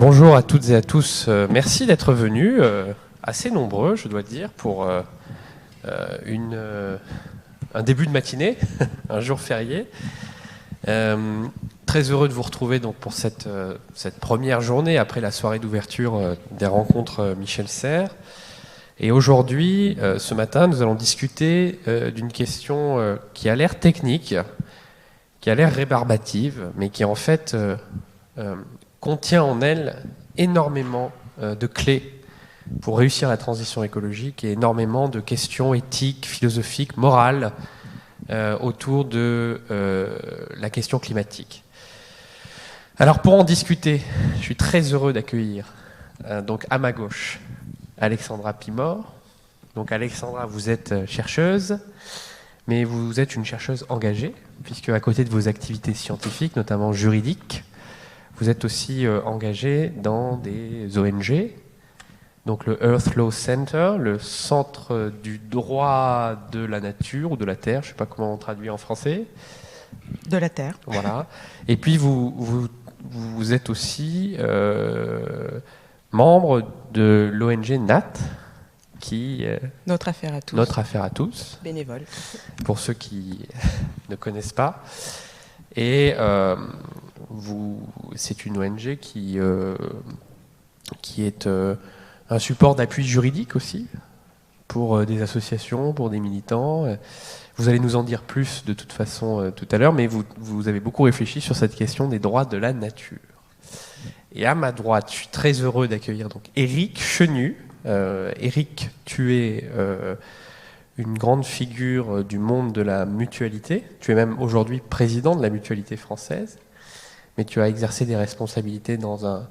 Bonjour à toutes et à tous. Merci d'être venus, assez nombreux, je dois dire, pour un début de matinée, un jour férié. Très heureux de vous retrouver donc, pour cette première journée après la soirée d'ouverture des rencontres Michel Serres. Et aujourd'hui, ce matin, nous allons discuter d'une question qui a l'air technique, qui a l'air rébarbative, mais qui en fait contient en elle énormément de clés pour réussir la transition écologique et énormément de questions éthiques, philosophiques, morales autour de la question climatique. Alors pour en discuter, je suis très heureux d'accueillir donc à ma gauche Alexandra Pimor. Donc Alexandra, vous êtes chercheuse, mais vous êtes une chercheuse engagée, puisque à côté de vos activités scientifiques, notamment juridiques, vous êtes aussi engagée dans des ONG, donc le Earth Law Center, le centre du droit de la nature ou de la terre, je ne sais pas comment on traduit en français. De la terre. Voilà. Et puis vous êtes aussi membre de l'ONG NAT, qui Notre affaire à tous. Notre affaire à tous. Bénévole. Pour ceux qui ne connaissent pas. Et c'est une ONG qui est un support d'appui juridique aussi pour des associations, pour des militants. Vous allez nous en dire plus de toute façon tout à l'heure, mais vous avez beaucoup réfléchi sur cette question des droits de la nature. Et à ma droite, je suis très heureux d'accueillir donc Éric Chenu. Éric, tu es une grande figure du monde de la mutualité. Tu es même aujourd'hui président de la mutualité française, mais tu as exercé des responsabilités dans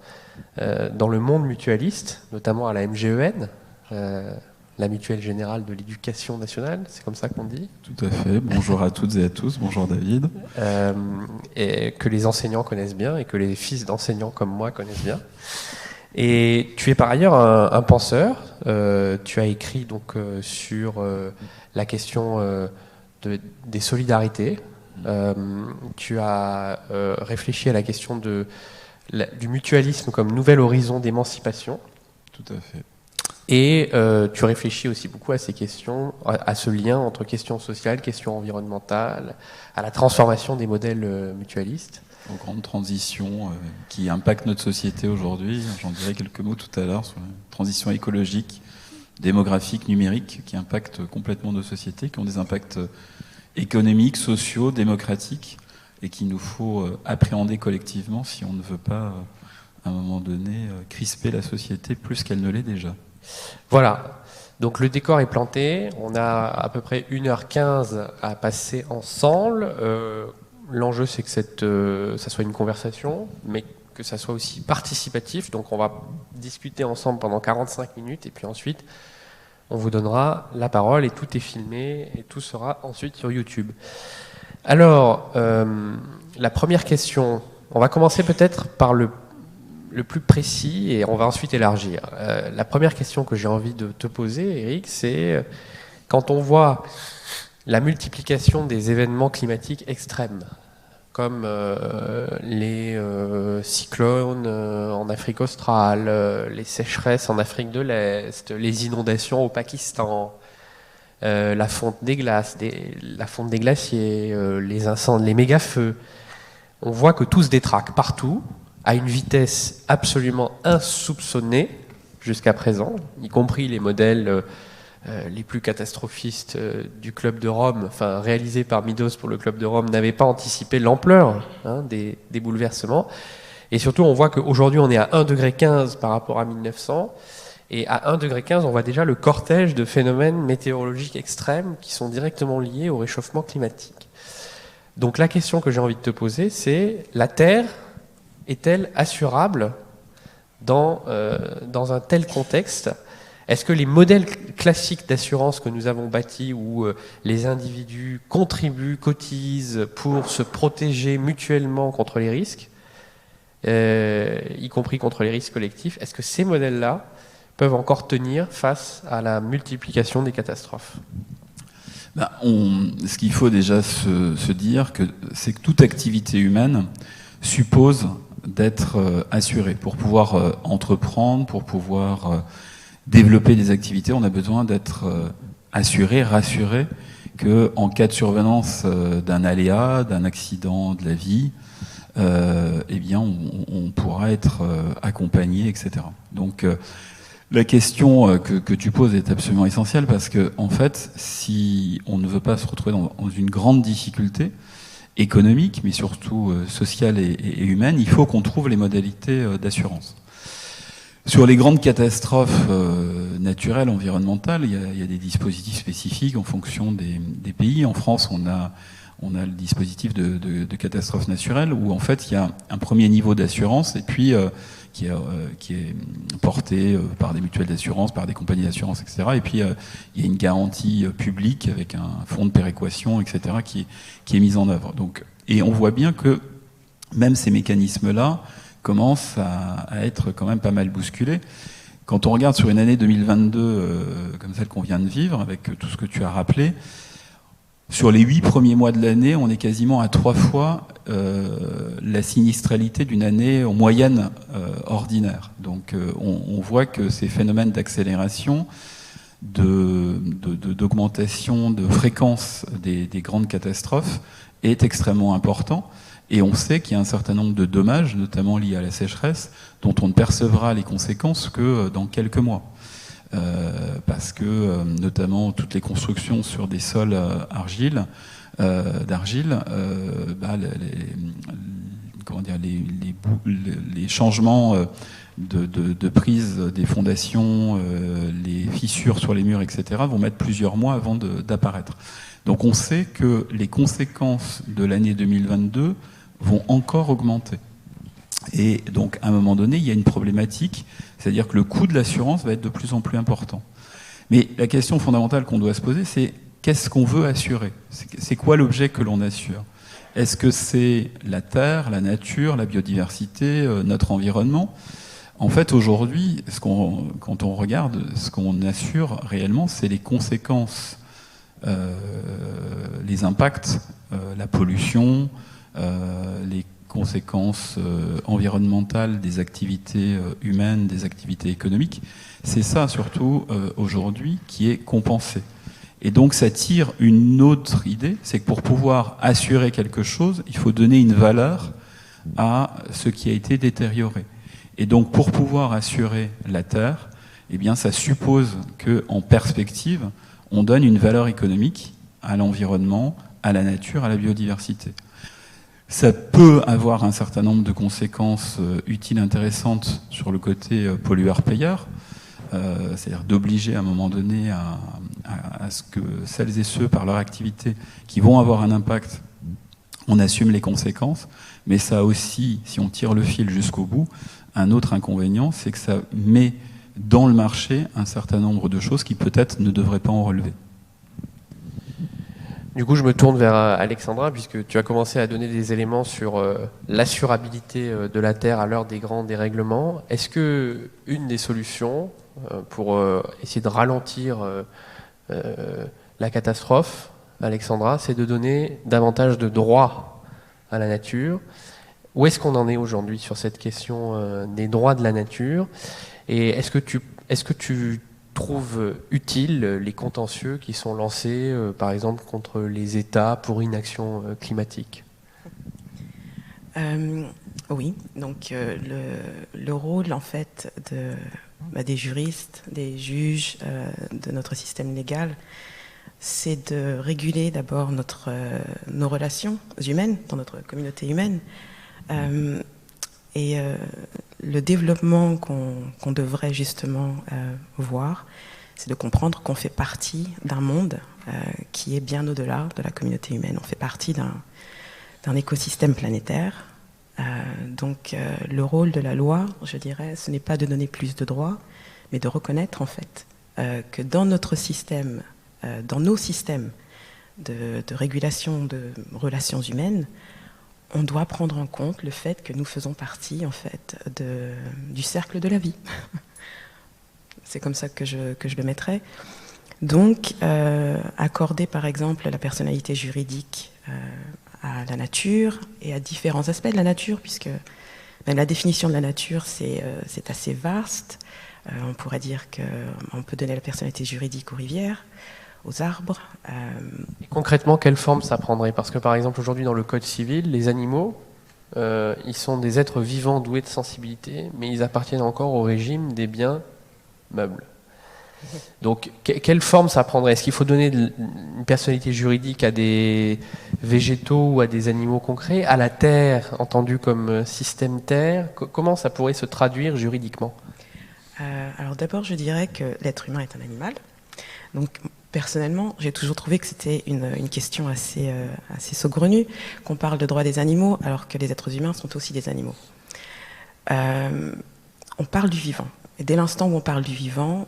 le monde mutualiste, notamment à la MGEN, la Mutuelle Générale de l'Éducation Nationale, c'est comme ça qu'on dit ? Tout à fait, bonjour à toutes et à tous, bonjour David. Et que les enseignants connaissent bien, et que les fils d'enseignants comme moi connaissent bien. Et tu es par ailleurs un penseur. Tu as écrit donc sur la question des solidarités. Tu as réfléchi à la question du mutualisme comme nouvel horizon d'émancipation. Tout à fait. Et tu réfléchis aussi beaucoup à ces questions, à ce lien entre questions sociales, questions environnementales, à la transformation des modèles mutualistes. Aux grandes transitions qui impactent notre société aujourd'hui. J'en dirai quelques mots tout à l'heure sur la transition écologique, démographique, numérique, qui impactent complètement nos sociétés, qui ont des impacts économiques, sociaux, démocratiques, et qu'il nous faut appréhender collectivement si on ne veut pas, à un moment donné, crisper la société plus qu'elle ne l'est déjà. Voilà. Donc le décor est planté. On a à peu près 1h15 à passer ensemble. L'enjeu, c'est que ça soit une conversation, mais que ça soit aussi participatif. Donc on va discuter ensemble pendant 45 minutes, et puis ensuite, on vous donnera la parole, et tout est filmé, et tout sera ensuite sur YouTube. Alors, la première question, on va commencer peut-être par le plus précis, et on va ensuite élargir. La première question que j'ai envie de te poser, Éric, c'est quand on voit la multiplication des événements climatiques extrêmes, comme les cyclones en Afrique australe, les sécheresses en Afrique de l'Est, les inondations au Pakistan, la fonte des glaces, la fonte des glaciers, les incendies, les méga-feux. On voit que tout se détraque partout, à une vitesse absolument insoupçonnée jusqu'à présent, y compris les modèles les plus catastrophistes du Club de Rome, enfin réalisés par Midos pour le Club de Rome, n'avaient pas anticipé l'ampleur des bouleversements. Et surtout, on voit qu'aujourd'hui, on est à 1,15 degré par rapport à 1900. Et à 1,15 degré, on voit déjà le cortège de phénomènes météorologiques extrêmes qui sont directement liés au réchauffement climatique. Donc la question que j'ai envie de te poser, c'est la Terre est-elle assurable dans un tel contexte ? Est-ce que les modèles classiques d'assurance que nous avons bâtis, où les individus contribuent, cotisent pour se protéger mutuellement contre les risques, y compris contre les risques collectifs, est-ce que ces modèles-là peuvent encore tenir face à la multiplication des catastrophes ? Ce qu'il faut déjà se dire, c'est que toute activité humaine suppose d'être assuré. Pour pouvoir entreprendre, pour pouvoir développer des activités, on a besoin d'être assuré, rassuré qu'en cas de survenance d'un aléa, d'un accident de la vie, eh bien, on pourra être accompagné, etc. Donc, la question que tu poses est absolument essentielle parce que, en fait, si on ne veut pas se retrouver dans une grande difficulté économique, mais surtout sociale et humaine, il faut qu'on trouve les modalités d'assurance. Sur les grandes catastrophes naturelles, environnementales, il y a des dispositifs spécifiques en fonction des pays. En France, on a le dispositif de catastrophes naturelles où en fait il y a un premier niveau d'assurance et puis qui est porté par des mutuelles d'assurance, par des compagnies d'assurance, etc. Et puis il y a une garantie publique avec un fonds de péréquation, etc. qui est mise en œuvre. Donc, et on voit bien que même ces mécanismes-là commencent à être quand même pas mal bousculés. Quand on regarde sur une année 2022 comme celle qu'on vient de vivre, avec tout ce que tu as rappelé, sur les 8 premiers mois de l'année, on est quasiment à 3 fois la sinistralité d'une année en moyenne ordinaire. Donc on voit que ces phénomènes d'accélération, d'augmentation de fréquence des grandes catastrophes est extrêmement important. Et on sait qu'il y a un certain nombre de dommages, notamment liés à la sécheresse, dont on ne percevra les conséquences que dans quelques mois. Parce que notamment toutes les constructions sur des sols d'argile, les changements de prise des fondations, les fissures sur les murs, etc., vont mettre plusieurs mois avant d'apparaître. Donc on sait que les conséquences de l'année 2022 vont encore augmenter. Et donc, à un moment donné, il y a une problématique, c'est-à-dire que le coût de l'assurance va être de plus en plus important. Mais la question fondamentale qu'on doit se poser, c'est qu'est-ce qu'on veut assurer ? C'est quoi l'objet que l'on assure ? Est-ce que c'est la terre, la nature, la biodiversité, notre environnement ? En fait, aujourd'hui, quand on regarde, ce qu'on assure réellement, c'est les conséquences, les impacts, la pollution, les conséquences environnementales des activités humaines, des activités économiques. C'est ça surtout aujourd'hui qui est compensé. Et donc ça tire une autre idée, c'est que pour pouvoir assurer quelque chose, il faut donner une valeur à ce qui a été détérioré. Et donc pour pouvoir assurer la Terre, eh bien ça suppose qu'en perspective, on donne une valeur économique à l'environnement, à la nature, à la biodiversité. Ça peut avoir un certain nombre de conséquences utiles, intéressantes sur le côté pollueur-payeur, c'est-à-dire d'obliger à un moment donné à ce que celles et ceux, par leur activité, qui vont avoir un impact, on assume les conséquences, mais ça a aussi, si on tire le fil jusqu'au bout, un autre inconvénient, c'est que ça met dans le marché un certain nombre de choses qui peut-être ne devraient pas en relever. Du coup, je me tourne vers Alexandra, puisque tu as commencé à donner des éléments sur l'assurabilité de la Terre à l'heure des grands dérèglements. Est-ce que une des solutions pour essayer de ralentir la catastrophe, Alexandra, c'est de donner davantage de droits à la nature ? Où est-ce qu'on en est aujourd'hui sur cette question des droits de la nature ? Et est-ce que tu trouve utile les contentieux qui sont lancés, par exemple, contre les États pour inaction climatique ? Oui, donc le rôle, en fait, des juristes, des juges, de notre système légal, c'est de réguler d'abord nos relations humaines, dans notre communauté humaine, le développement qu'on devrait justement voir, c'est de comprendre qu'on fait partie d'un monde qui est bien au-delà de la communauté humaine. On fait partie d'un écosystème planétaire. Donc le rôle de la loi, je dirais, ce n'est pas de donner plus de droits, mais de reconnaître en fait que dans notre système, dans nos systèmes de régulation de relations humaines, on doit prendre en compte le fait que nous faisons partie, en fait, du cercle de la vie. C'est comme ça que je le mettrais. Donc, accorder, par exemple, la personnalité juridique à la nature et à différents aspects de la nature, puisque Mais la définition de la nature, c'est assez vaste. On pourrait dire qu'on peut donner la personnalité juridique aux rivières, aux arbres. Et concrètement, quelle forme ça prendrait? Parce que par exemple, aujourd'hui, dans le Code civil, les animaux, ils sont des êtres vivants doués de sensibilité, mais ils appartiennent encore au régime des biens meubles. Donc, quelle forme ça prendrait? Est-ce qu'il faut donner une personnalité juridique à des végétaux ou à des animaux concrets, à la terre, entendue comme système terre? Comment ça pourrait se traduire juridiquement? Alors d'abord, je dirais que l'être humain est un animal. Donc, personnellement, j'ai toujours trouvé que c'était une question assez saugrenue, qu'on parle de droits des animaux, alors que les êtres humains sont aussi des animaux. On parle du vivant. Et dès l'instant où on parle du vivant,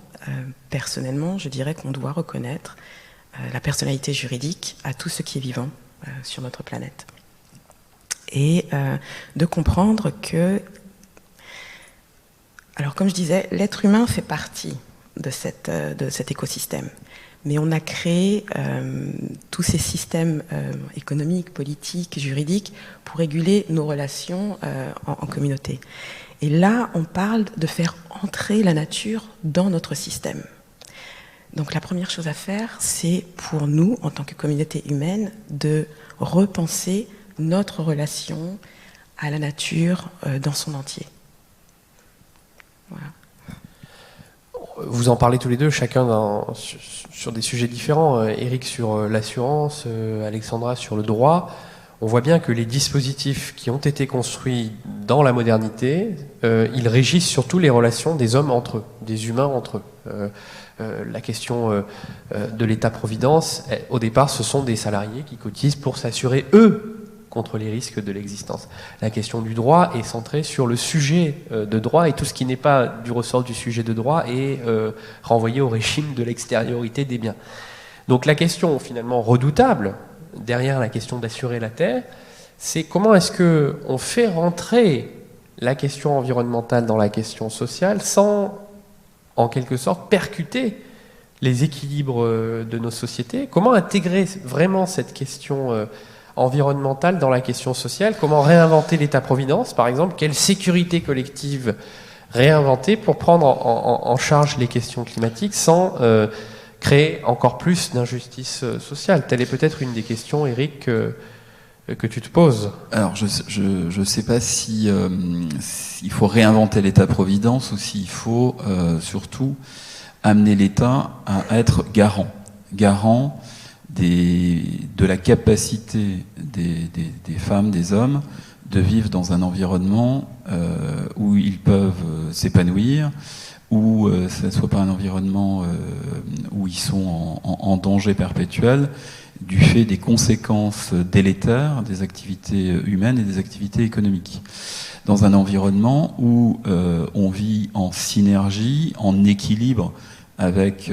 personnellement, je dirais qu'on doit reconnaître la personnalité juridique à tout ce qui est vivant sur notre planète. Et de comprendre que, alors comme je disais, l'être humain fait partie de cet écosystème. Mais on a créé tous ces systèmes économiques, politiques, juridiques pour réguler nos relations en communauté. Et là, on parle de faire entrer la nature dans notre système. Donc la première chose à faire, c'est pour nous, en tant que communauté humaine, de repenser notre relation à la nature dans son entier. Voilà. Vous en parlez tous les deux, chacun sur des sujets différents. Éric sur l'assurance, Alexandra sur le droit. On voit bien que les dispositifs qui ont été construits dans la modernité, ils régissent surtout les relations des hommes entre eux, des humains entre eux. La question de l'État-providence, au départ, ce sont des salariés qui cotisent pour s'assurer, eux, contre les risques de l'existence. La question du droit est centrée sur le sujet de droit, et tout ce qui n'est pas du ressort du sujet de droit est renvoyé au régime de l'extériorité des biens. Donc la question finalement redoutable, derrière la question d'assurer la terre, c'est comment est-ce qu'on fait rentrer la question environnementale dans la question sociale sans, en quelque sorte, percuter les équilibres de nos sociétés. Comment intégrer vraiment cette question environnementale dans la question sociale? Comment réinventer l'État-providence, par exemple? Quelle sécurité collective réinventer pour prendre en charge les questions climatiques sans créer encore plus d'injustice sociale? Telle est peut-être une des questions, Éric, que tu te poses. Alors, je ne sais pas si il faut réinventer l'État-providence ou s'il faut surtout amener l'État à être garant de la capacité des femmes, des hommes, de vivre dans un environnement où ils peuvent s'épanouir, où ce ne soit pas un environnement où ils sont en danger perpétuel du fait des conséquences délétères des activités humaines et des activités économiques. Dans un environnement où on vit en synergie, en équilibre avec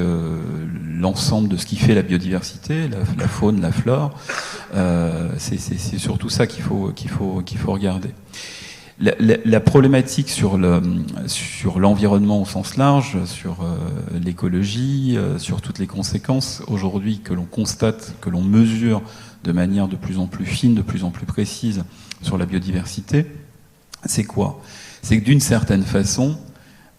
l'ensemble de ce qui fait la biodiversité, la faune, la flore, c'est surtout ça qu'il faut regarder. La problématique sur l'environnement au sens large, sur l'écologie, sur toutes les conséquences aujourd'hui que l'on constate, que l'on mesure de manière de plus en plus fine, de plus en plus précise sur la biodiversité, c'est quoi? C'est que d'une certaine façon,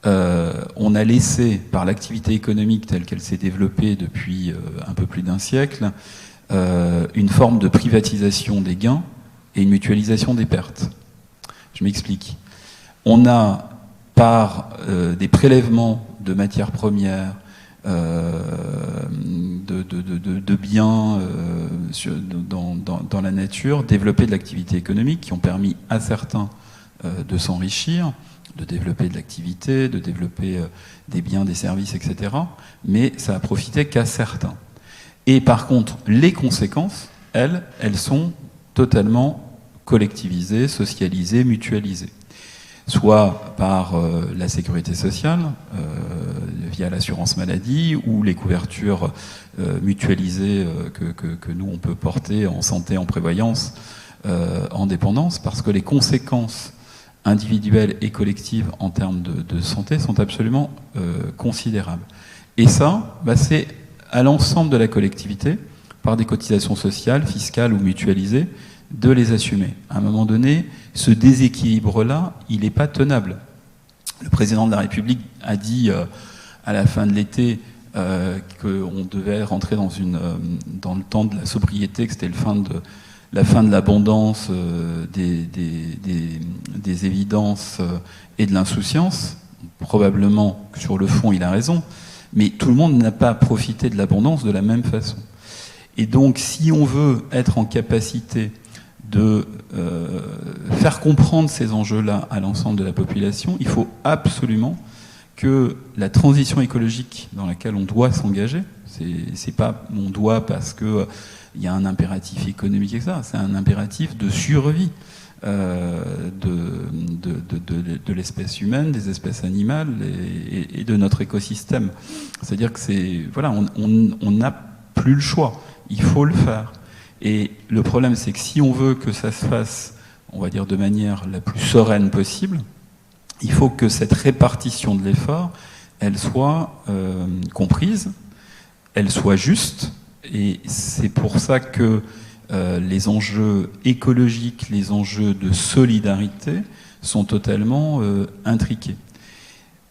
on a laissé, par l'activité économique telle qu'elle s'est développée depuis un peu plus d'un siècle, une forme de privatisation des gains et une mutualisation des pertes. Je m'explique. On a, par des prélèvements de matières premières, de biens dans la nature, développé de l'activité économique qui ont permis à certains de s'enrichir, de développer de l'activité, de développer des biens, des services, etc. Mais ça a profité qu'à certains. Et par contre, les conséquences, elles sont totalement collectivisées, socialisées, mutualisées. Soit par la sécurité sociale, via l'assurance maladie, ou les couvertures mutualisées que nous, on peut porter en santé, en prévoyance, en dépendance, parce que les conséquences individuelles et collectives en termes de santé sont absolument considérables. Et ça, c'est à l'ensemble de la collectivité, par des cotisations sociales, fiscales ou mutualisées, de les assumer. À un moment donné, ce déséquilibre-là, il n'est pas tenable. Le président de la République a dit à la fin de l'été qu'on devait rentrer dans le temps de la sobriété, que c'était la fin de l'abondance, des évidences et de l'insouciance. Probablement que sur le fond, il a raison, mais tout le monde n'a pas profité de l'abondance de la même façon. Et donc, si on veut être en capacité de faire comprendre ces enjeux-là à l'ensemble de la population, il faut absolument que la transition écologique dans laquelle on doit s'engager, c'est pas on doit parce que il y a un impératif économique et ça, c'est un impératif de survie de l'espèce humaine, des espèces animales et de notre écosystème. C'est-à-dire que on n'a plus le choix. Il faut le faire. Et le problème, c'est que si on veut que ça se fasse, on va dire de manière la plus sereine possible, il faut que cette répartition de l'effort, elle soit comprise, elle soit juste. Et c'est pour ça que les enjeux écologiques, les enjeux de solidarité sont totalement intriqués.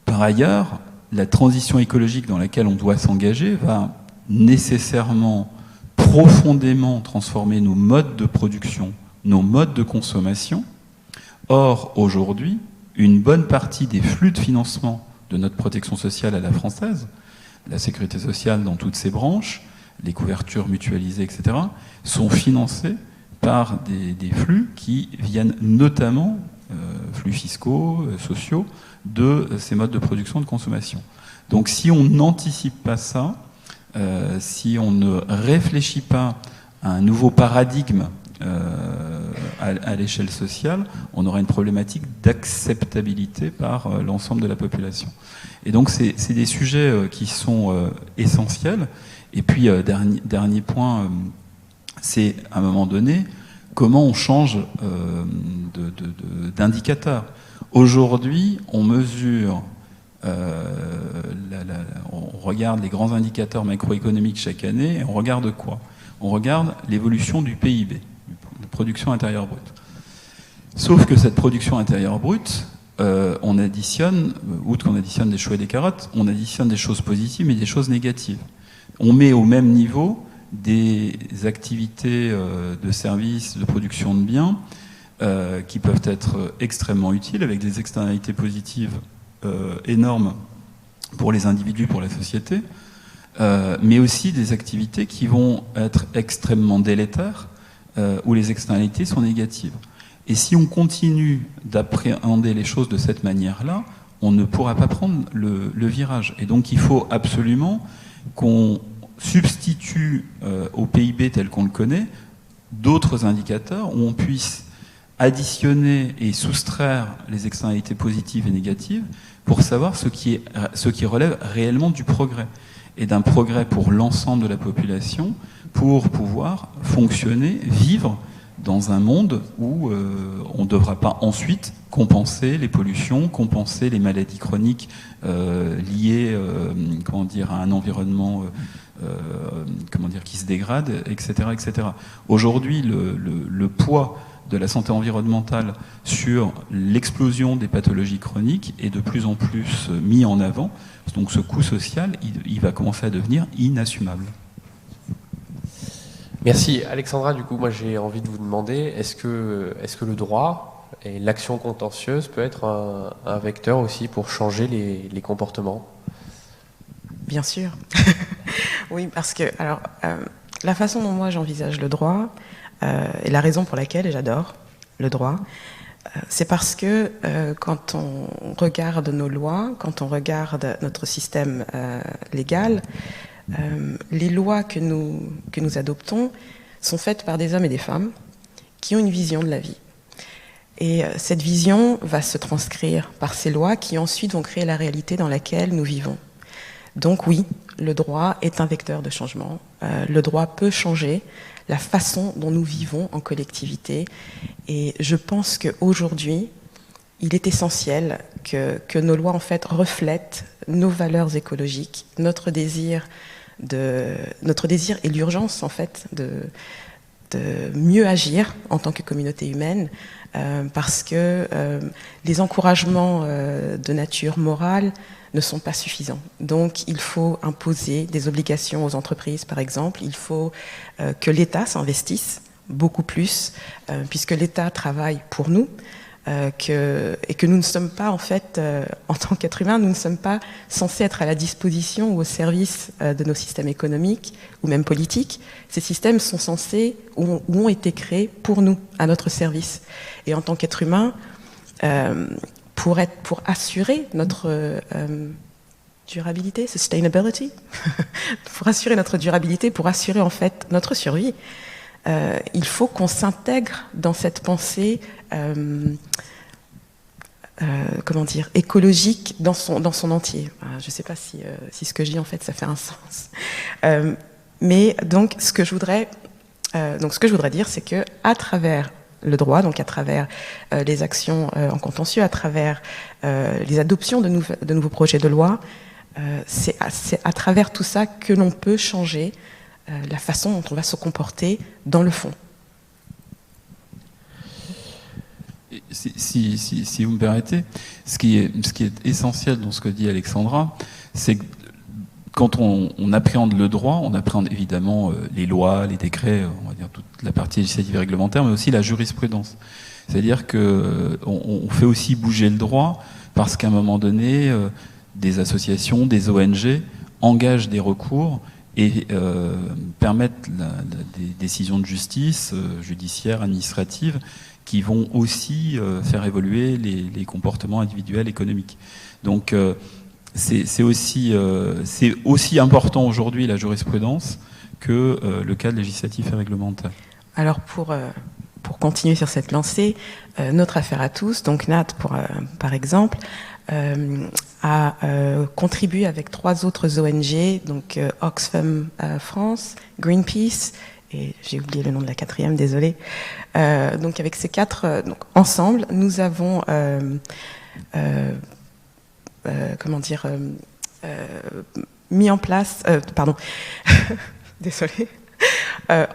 Par ailleurs, la transition écologique dans laquelle on doit s'engager va nécessairement profondément transformer nos modes de production, nos modes de consommation. Or, aujourd'hui, une bonne partie des flux de financement de notre protection sociale à la française, la sécurité sociale dans toutes ses branches, les couvertures mutualisées, etc., sont financés par des flux qui viennent notamment, flux fiscaux, sociaux, de ces modes de production et de consommation. Donc si on n'anticipe pas ça, si on ne réfléchit pas à un nouveau paradigme à l'échelle sociale, on aura une problématique d'acceptabilité par l'ensemble de la population. Et donc c'est des sujets qui sont essentiels. Et puis, dernier point, c'est à un moment donné, comment on change d'indicateur. Aujourd'hui, on mesure, on regarde les grands indicateurs macroéconomiques chaque année, et on regarde quoi? On regarde l'évolution du PIB, la production intérieure brute. Sauf que cette production intérieure brute, on additionne, outre qu'on additionne des choux et des carottes, on additionne des choses positives et des choses négatives. On met au même niveau des activités de services, de production de biens qui peuvent être extrêmement utiles avec des externalités positives énormes pour les individus, pour la société, mais aussi des activités qui vont être extrêmement délétères où les externalités sont négatives. Et si on continue d'appréhender les choses de cette manière-là, on ne pourra pas prendre le virage. Et donc il faut absolument qu'on substitue au PIB tel qu'on le connaît d'autres indicateurs où on puisse additionner et soustraire les externalités positives et négatives pour savoir ce qui relève réellement du progrès et d'un progrès pour l'ensemble de la population pour pouvoir fonctionner, vivre dans un monde où on ne devra pas ensuite compenser les pollutions, compenser les maladies chroniques liées à un environnement qui se dégrade, etc. etc. Aujourd'hui, le poids de la santé environnementale sur l'explosion des pathologies chroniques est de plus en plus mis en avant. Donc ce coût social, il va commencer à devenir inassumable. Merci. Alexandra, du coup, moi j'ai envie de vous demander, est-ce que le droit et l'action contentieuse peut être un vecteur aussi pour changer les comportements? Bien sûr. Oui, parce que la façon dont moi j'envisage le droit, et la raison pour laquelle j'adore le droit, c'est parce que quand on regarde nos lois, quand on regarde notre système légal, les lois que nous adoptons sont faites par des hommes et des femmes qui ont une vision de la vie. Et cette vision va se transcrire par ces lois qui ensuite vont créer la réalité dans laquelle nous vivons. Donc oui, le droit est un vecteur de changement. Le droit peut changer la façon dont nous vivons en collectivité. Et je pense qu'aujourd'hui, il est essentiel que nos lois en fait reflètent nos valeurs écologiques, notre désir et l'urgence en fait mieux agir en tant que communauté humaine, parce que les encouragements de nature morale ne sont pas suffisants. Donc il faut imposer des obligations aux entreprises, par exemple. Il faut que l'État s'investisse beaucoup plus, puisque l'État travaille pour nous, et que nous ne sommes pas, en fait, en tant qu'êtres humains, nous ne sommes pas censés être à la disposition ou au service de nos systèmes économiques ou même politiques. Ces systèmes sont censés ou ont été créés pour nous, à notre service. Et en tant qu'être humain, pour assurer notre durabilité, sustainability, pour assurer notre durabilité, pour assurer en fait notre survie, il faut qu'on s'intègre dans cette pensée écologique dans son entier. Je ne sais pas si ce que je dis en fait ça fait un sens. Mais donc ce que je voudrais dire, c'est que à travers le droit, donc à travers les actions en contentieux, à travers les adoptions de nouveaux projets de loi, c'est à travers tout ça que l'on peut changer la façon dont on va se comporter dans le fond. Si vous me permettez, ce qui est essentiel dans ce que dit Alexandra, c'est que quand on appréhende le droit, on appréhende évidemment les lois, les décrets, on va dire toute la partie législative et réglementaire, mais aussi la jurisprudence. C'est-à-dire qu'on fait aussi bouger le droit parce qu'à un moment donné, des associations, des ONG engagent des recours et permettent des décisions de justice, judiciaire, administrative, qui vont aussi faire évoluer les comportements individuels économiques. Donc c'est aussi important aujourd'hui la jurisprudence que le cadre législatif et réglementaire. Alors pour continuer sur cette lancée, notre affaire à tous, donc Nat par exemple, a contribué avec 3 autres ONG, donc Oxfam France, Greenpeace, et j'ai oublié le nom de la 4e, désolée. Donc avec ces 4, donc ensemble, nous avons mis en place, désolée.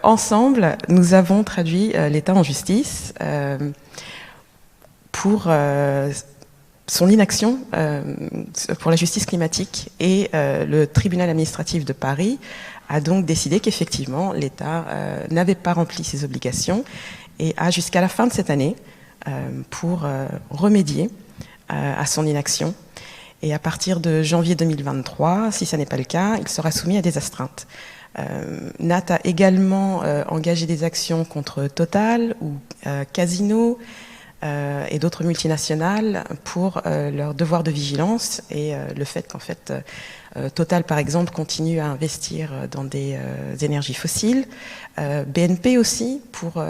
Ensemble, nous avons traduit l'État en justice pour son inaction pour la justice climatique, et le tribunal administratif de Paris a donc décidé qu'effectivement l'État n'avait pas rempli ses obligations et a jusqu'à la fin de cette année pour remédier à son inaction. Et à partir de janvier 2023, si ça n'est pas le cas, il sera soumis à des astreintes. Nat a également engagé des actions contre Total ou Casino et d'autres multinationales pour leur devoir de vigilance et le fait qu'en fait Total par exemple continue à investir dans des énergies fossiles, BNP aussi pour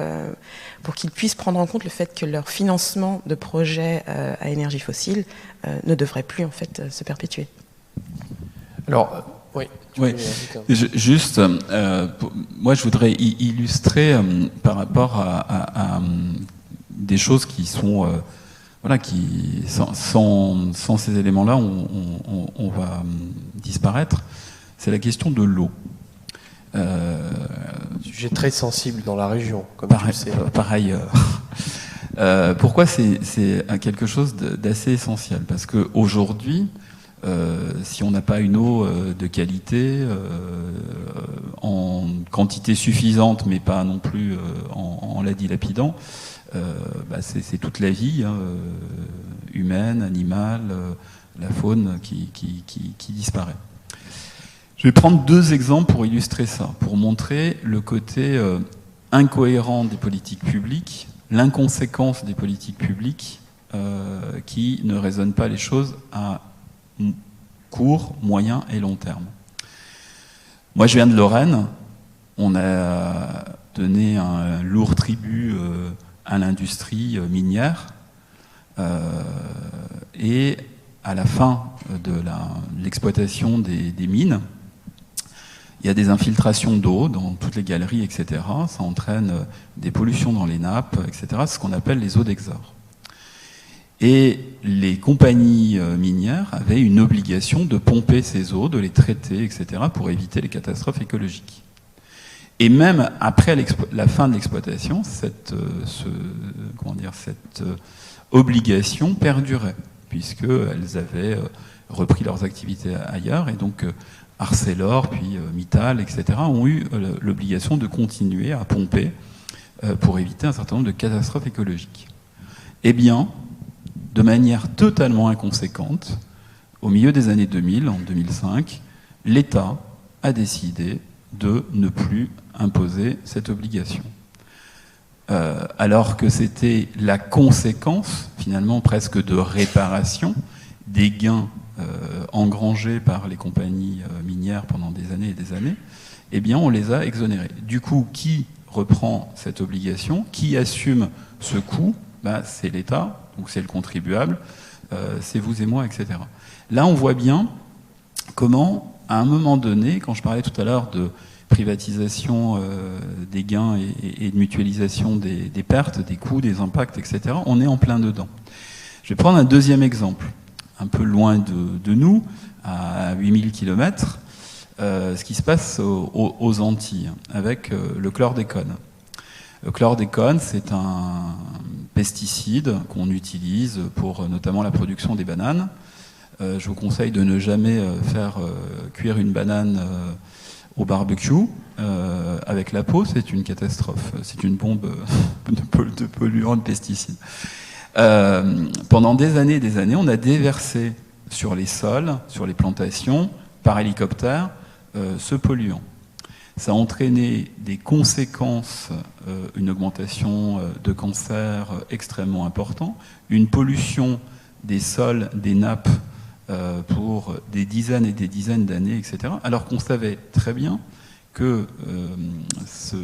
qu'ils puissent prendre en compte le fait que leur financement de projets à énergie fossile ne devrait plus en fait se perpétuer. Alors oui. Juste, moi je voudrais illustrer par rapport à des choses qui sont, qui sans ces éléments-là, on va disparaître. C'est la question de l'eau. Sujet très sensible dans la région, comme tu le sais. Pareil. Pourquoi c'est quelque chose d'assez essentiel? Parce qu'aujourd'hui, si on n'a pas une eau de qualité, en quantité suffisante, mais pas non plus en la dilapidant, c'est toute la vie humaine, animale, la faune qui disparaît. Je vais prendre 2 exemples pour illustrer ça, pour montrer le côté incohérent des politiques publiques, l'inconséquence des politiques publiques qui ne raisonnent pas les choses à court, moyen et long terme. Moi, je viens de Lorraine. On a donné un lourd tribut à l'industrie minière. Et à la fin de l'exploitation des mines, il y a des infiltrations d'eau dans toutes les galeries, etc. Ça entraîne des pollutions dans les nappes, etc. C'est ce qu'on appelle les eaux d'exore. Et les compagnies minières avaient une obligation de pomper ces eaux, de les traiter, etc., pour éviter les catastrophes écologiques. Et même après la fin de l'exploitation, cette obligation perdurait, puisqu'elles avaient repris leurs activités ailleurs, et donc Arcelor, puis Mittal, etc., ont eu l'obligation de continuer à pomper pour éviter un certain nombre de catastrophes écologiques. Eh bien, de manière totalement inconséquente, au milieu des années 2000, en 2005, l'État a décidé de ne plus imposer cette obligation. Alors que c'était la conséquence, finalement, presque de réparation des gains engrangés par les compagnies minières pendant des années et des années, eh bien, on les a exonérés. Du coup, qui reprend cette obligation? Qui assume ce coût? C'est l'État, donc c'est le contribuable, c'est vous et moi, etc. Là, on voit bien comment, à un moment donné, quand je parlais tout à l'heure de privatisation des gains et de mutualisation des pertes, des coûts, des impacts, etc., on est en plein dedans. Je vais prendre un deuxième exemple, un peu loin de nous, à 8000 km, ce qui se passe aux Antilles, avec le chlordécone. Le chlordécone, c'est un pesticide qu'on utilise pour notamment la production des bananes. Je vous conseille de ne jamais faire cuire une banane au barbecue avec la peau, c'est une catastrophe. C'est une bombe de polluants, de pesticides. Pendant des années, on a déversé sur les sols, sur les plantations, par hélicoptère, ce polluant. Ça a entraîné des conséquences, une augmentation de cancer extrêmement importante, une pollution des sols, des nappes pour des dizaines et des dizaines d'années, etc. Alors qu'on savait très bien que ce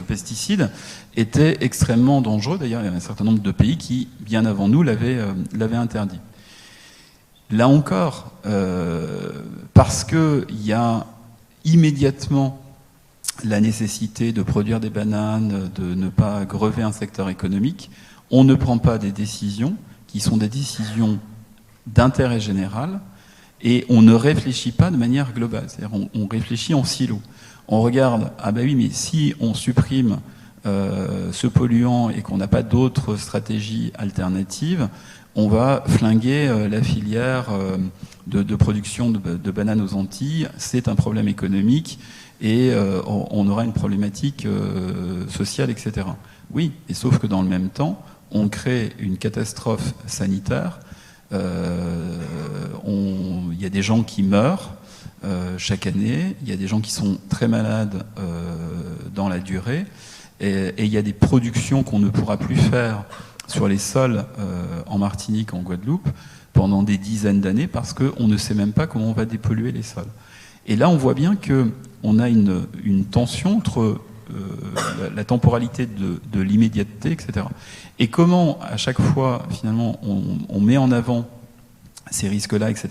pesticide était extrêmement dangereux. D'ailleurs, il y a un certain nombre de pays qui, bien avant nous, l'avaient interdit. Là encore, parce qu'il y a immédiatement la nécessité de produire des bananes, de ne pas grever un secteur économique, on ne prend pas des décisions qui sont des décisions d'intérêt général et on ne réfléchit pas de manière globale. C'est-à-dire on réfléchit en silo. On regarde, ah ben oui, mais si on supprime ce polluant et qu'on n'a pas d'autres stratégies alternatives, on va flinguer la filière de production de bananes aux Antilles. C'est un problème économique et on aura une problématique sociale, etc. Oui, et sauf que dans le même temps, on crée une catastrophe sanitaire. Il y a des gens qui meurent chaque année. Il y a des gens qui sont très malades dans la durée. Et il y a des productions qu'on ne pourra plus faire sur les sols en Martinique, en Guadeloupe, pendant des dizaines d'années, parce qu'on ne sait même pas comment on va dépolluer les sols. Et là, on voit bien qu'on a une tension entre la temporalité de l'immédiateté, etc. Et comment, à chaque fois, finalement, on met en avant ces risques-là, etc.,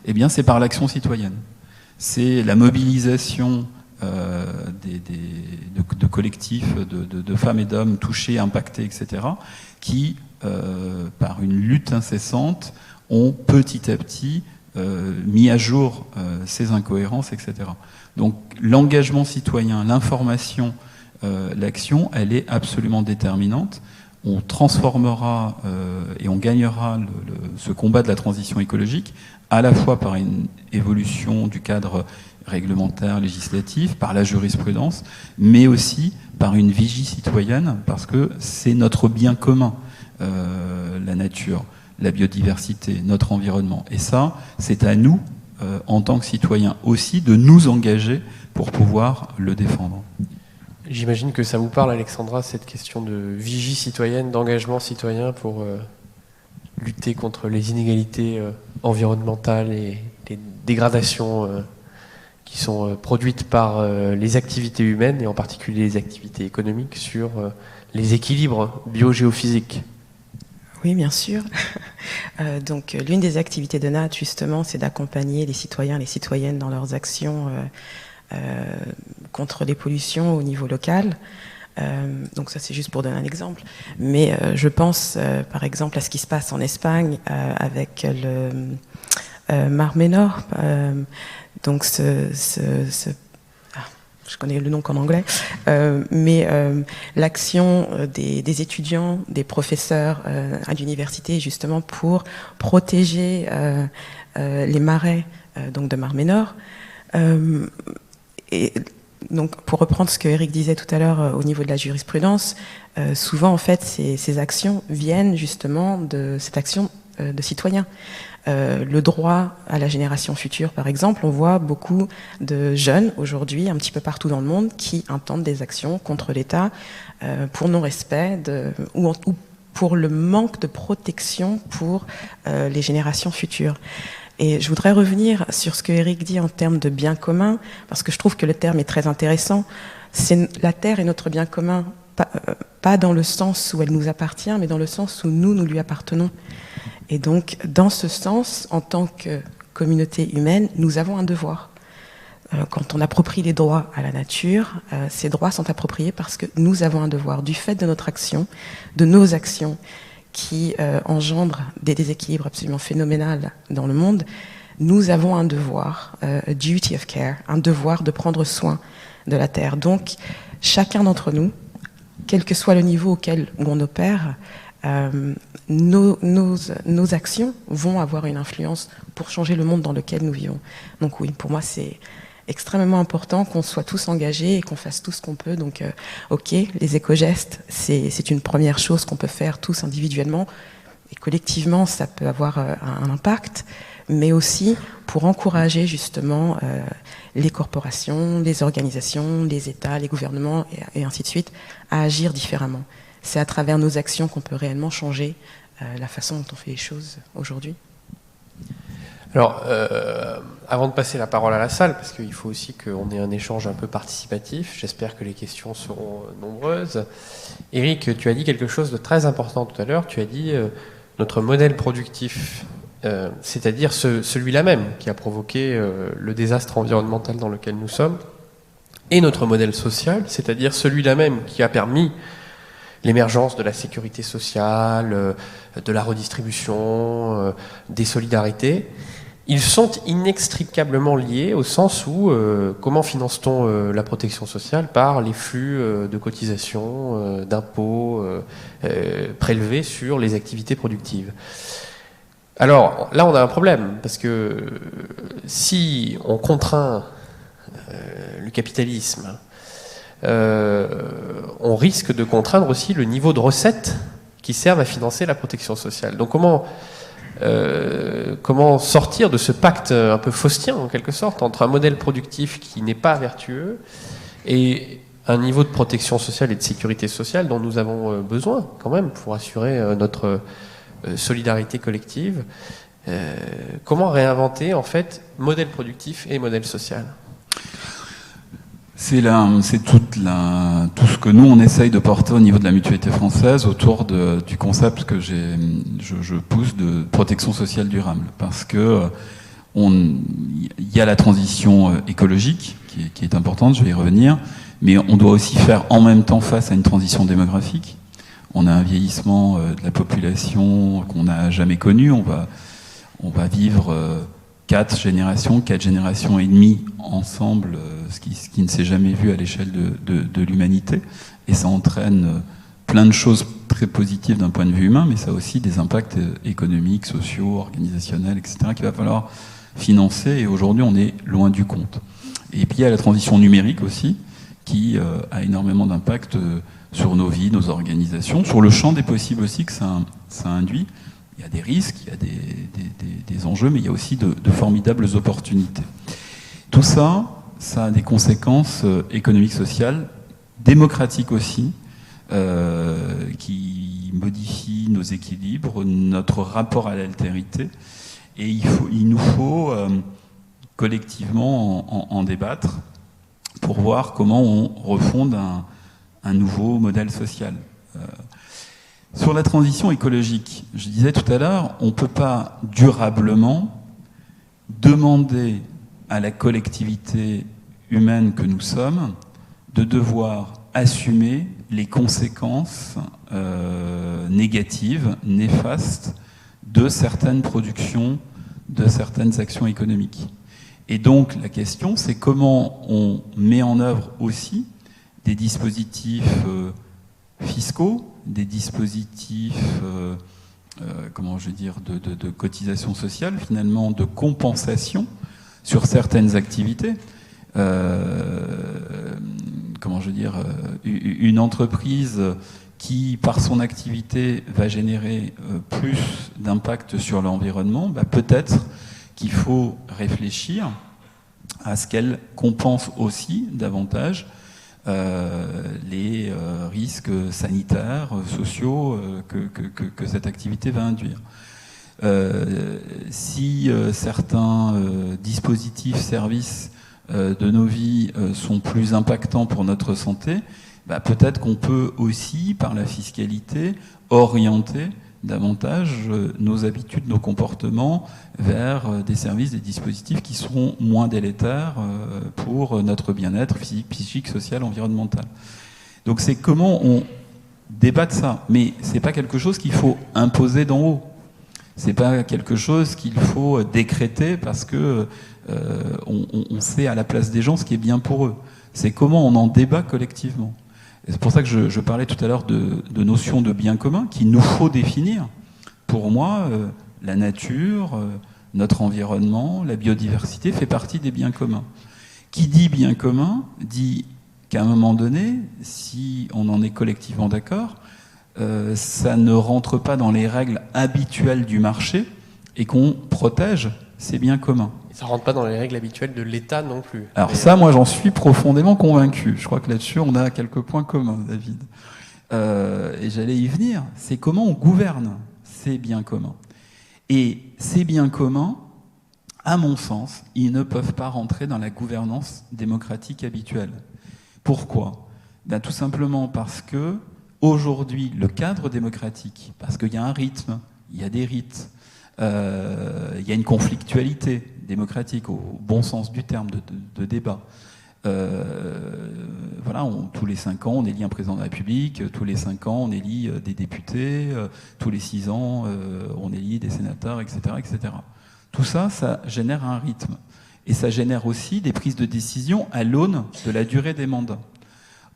eh bien, c'est par l'action citoyenne. C'est la mobilisation de collectifs, de femmes et d'hommes touchés, impactés, etc., qui, par une lutte incessante, ont petit à petit mis à jour ces incohérences, etc. Donc l'engagement citoyen, l'information, l'action, elle est absolument déterminante. On transformera et on gagnera ce combat de la transition écologique à la fois par une évolution du cadre réglementaire, législatif, par la jurisprudence, mais aussi par une vigie citoyenne, parce que c'est notre bien commun, la nature, la biodiversité, notre environnement. Et ça, c'est à nous, en tant que citoyens aussi, de nous engager pour pouvoir le défendre. J'imagine que ça vous parle, Alexandra, cette question de vigie citoyenne, d'engagement citoyen pour lutter contre les inégalités environnementales et les dégradations qui sont produites par les activités humaines, et en particulier les activités économiques, sur les équilibres biogéophysiques. Oui, bien sûr. Donc, l'une des activités de NAT, justement, c'est d'accompagner les citoyens et les citoyennes dans leurs actions contre les pollutions au niveau local. Donc ça, c'est juste pour donner un exemple. Mais je pense, par exemple, à ce qui se passe en Espagne avec le Mar Menor. Donc ce je connais le nom qu'en anglais, mais l'action des étudiants, des professeurs à l'université, justement pour protéger les marais donc de Mar Menor. Et donc, pour reprendre ce que Eric disait tout à l'heure au niveau de la jurisprudence, souvent en fait ces actions viennent justement de cette action de citoyens. Le droit à la génération future, par exemple, on voit beaucoup de jeunes aujourd'hui, un petit peu partout dans le monde, qui intentent des actions contre l'État pour non-respect ou pour le manque de protection pour les générations futures. Et je voudrais revenir sur ce que Eric dit en termes de bien commun, parce que je trouve que le terme est très intéressant. La Terre est notre bien commun, pas dans le sens où elle nous appartient, mais dans le sens où nous lui appartenons. Et donc, dans ce sens, en tant que communauté humaine, nous avons un devoir. Quand on approprie les droits à la nature, ces droits sont appropriés parce que nous avons un devoir, du fait de notre action, de nos actions, qui engendrent des déséquilibres absolument phénoménaux dans le monde. Nous avons un devoir, a duty of care, un devoir de prendre soin de la Terre. Donc, chacun d'entre nous, quel que soit le niveau auquel on opère, nos actions vont avoir une influence pour changer le monde dans lequel nous vivons. Donc oui, pour moi, c'est extrêmement important qu'on soit tous engagés et qu'on fasse tout ce qu'on peut. Donc, ok, les éco-gestes, c'est une première chose qu'on peut faire tous individuellement. Et collectivement, ça peut avoir un impact, mais aussi pour encourager justement les corporations, les organisations, les États, les gouvernements, et ainsi de suite, à agir différemment. C'est à travers nos actions qu'on peut réellement changer la façon dont on fait les choses aujourd'hui. Alors, avant de passer la parole à la salle, parce qu'il faut aussi qu'on ait un échange un peu participatif, j'espère que les questions seront nombreuses. Eric, tu as dit quelque chose de très important tout à l'heure, tu as dit notre modèle productif, c'est-à-dire celui-là même qui a provoqué le désastre environnemental dans lequel nous sommes, et notre modèle social, c'est-à-dire celui-là même qui a permis l'émergence de la sécurité sociale, de la redistribution, des solidarités, ils sont inextricablement liés au sens où comment finance-t-on la protection sociale? Par les flux de cotisations, d'impôts prélevés sur les activités productives. Alors là, on a un problème, parce que si on contraint le capitalisme, on risque de contraindre aussi le niveau de recettes qui servent à financer la protection sociale. Donc comment sortir de ce pacte un peu faustien, en quelque sorte, entre un modèle productif qui n'est pas vertueux et un niveau de protection sociale et de sécurité sociale dont nous avons besoin quand même pour assurer notre solidarité collective. Comment réinventer en fait modèle productif et modèle social ? C'est tout ce que nous on essaye de porter au niveau de la mutualité française autour du concept que je pousse de protection sociale durable, parce que il y a la transition écologique qui est importante, je vais y revenir, mais on doit aussi faire en même temps face à une transition démographique. On a un vieillissement de la population qu'on n'a jamais connu. On va vivre 4 générations et demie ensemble, ce qui ne s'est jamais vu à l'échelle de l'humanité. Et ça entraîne plein de choses très positives d'un point de vue humain, mais ça a aussi des impacts économiques, sociaux, organisationnels, etc., qu'il va falloir financer. Et aujourd'hui, on est loin du compte. Et puis il y a la transition numérique aussi, qui a énormément d'impact sur nos vies, nos organisations, sur le champ des possibles aussi que ça induit. Il y a des risques, il y a des enjeux, mais il y a aussi de formidables opportunités. Tout ça, ça a des conséquences économiques, sociales, démocratiques aussi, qui modifient nos équilibres, notre rapport à l'altérité. Et il nous faut collectivement en débattre pour voir comment on refonde un nouveau modèle social. Sur la transition écologique, je disais tout à l'heure, on ne peut pas durablement demander à la collectivité humaine que nous sommes de devoir assumer les conséquences négatives, néfastes de certaines productions, de certaines actions économiques. Et donc la question, c'est comment on met en œuvre aussi des dispositifs fiscaux, des dispositifs comment je veux dire, de cotisation sociale, finalement de compensation sur certaines activités. Comment je veux dire, une entreprise qui, par son activité, va générer plus d'impact sur l'environnement, bah, peut-être qu'il faut réfléchir à ce qu'elle compense aussi davantage les risques sanitaires, sociaux que cette activité va induire. Si certains dispositifs, services de nos vies sont plus impactants pour notre santé, bah, peut-être qu'on peut aussi, par la fiscalité, orienter davantage nos habitudes, nos comportements vers des services, des dispositifs qui seront moins délétères pour notre bien-être physique, psychique, social, environnemental. Donc c'est comment on débat de ça. Mais c'est pas quelque chose qu'il faut imposer d'en haut. C'est pas quelque chose qu'il faut décréter parce que on sait à la place des gens ce qui est bien pour eux. C'est comment on en débat collectivement. C'est pour ça que je parlais tout à l'heure de notions de bien commun qu'il nous faut définir. Pour moi, la nature, notre environnement, la biodiversité fait partie des biens communs. Qui dit bien commun dit qu'à un moment donné, si on en est collectivement d'accord, ça ne rentre pas dans les règles habituelles du marché et qu'on protège ces biens communs. Ça ne rentre pas dans les règles habituelles de l'État non plus. Alors ça, moi, j'en suis profondément convaincu. Je crois que là-dessus, on a quelques points communs, David. Et j'allais y venir. C'est comment on gouverne ces biens communs. Et ces biens communs, à mon sens, ils ne peuvent pas rentrer dans la gouvernance démocratique habituelle. Pourquoi ? Ben, tout simplement parce que aujourd'hui, le cadre démocratique, parce qu'il y a un rythme, il y a des rites, il y a une conflictualité démocratique au bon sens du terme de débat. Voilà, tous les 5 ans, on élit un président de la République, tous les 5 ans, on élit des députés, tous les 6 ans, on élit des sénateurs, etc., etc. Tout ça, ça génère un rythme. Et ça génère aussi des prises de décision à l'aune de la durée des mandats.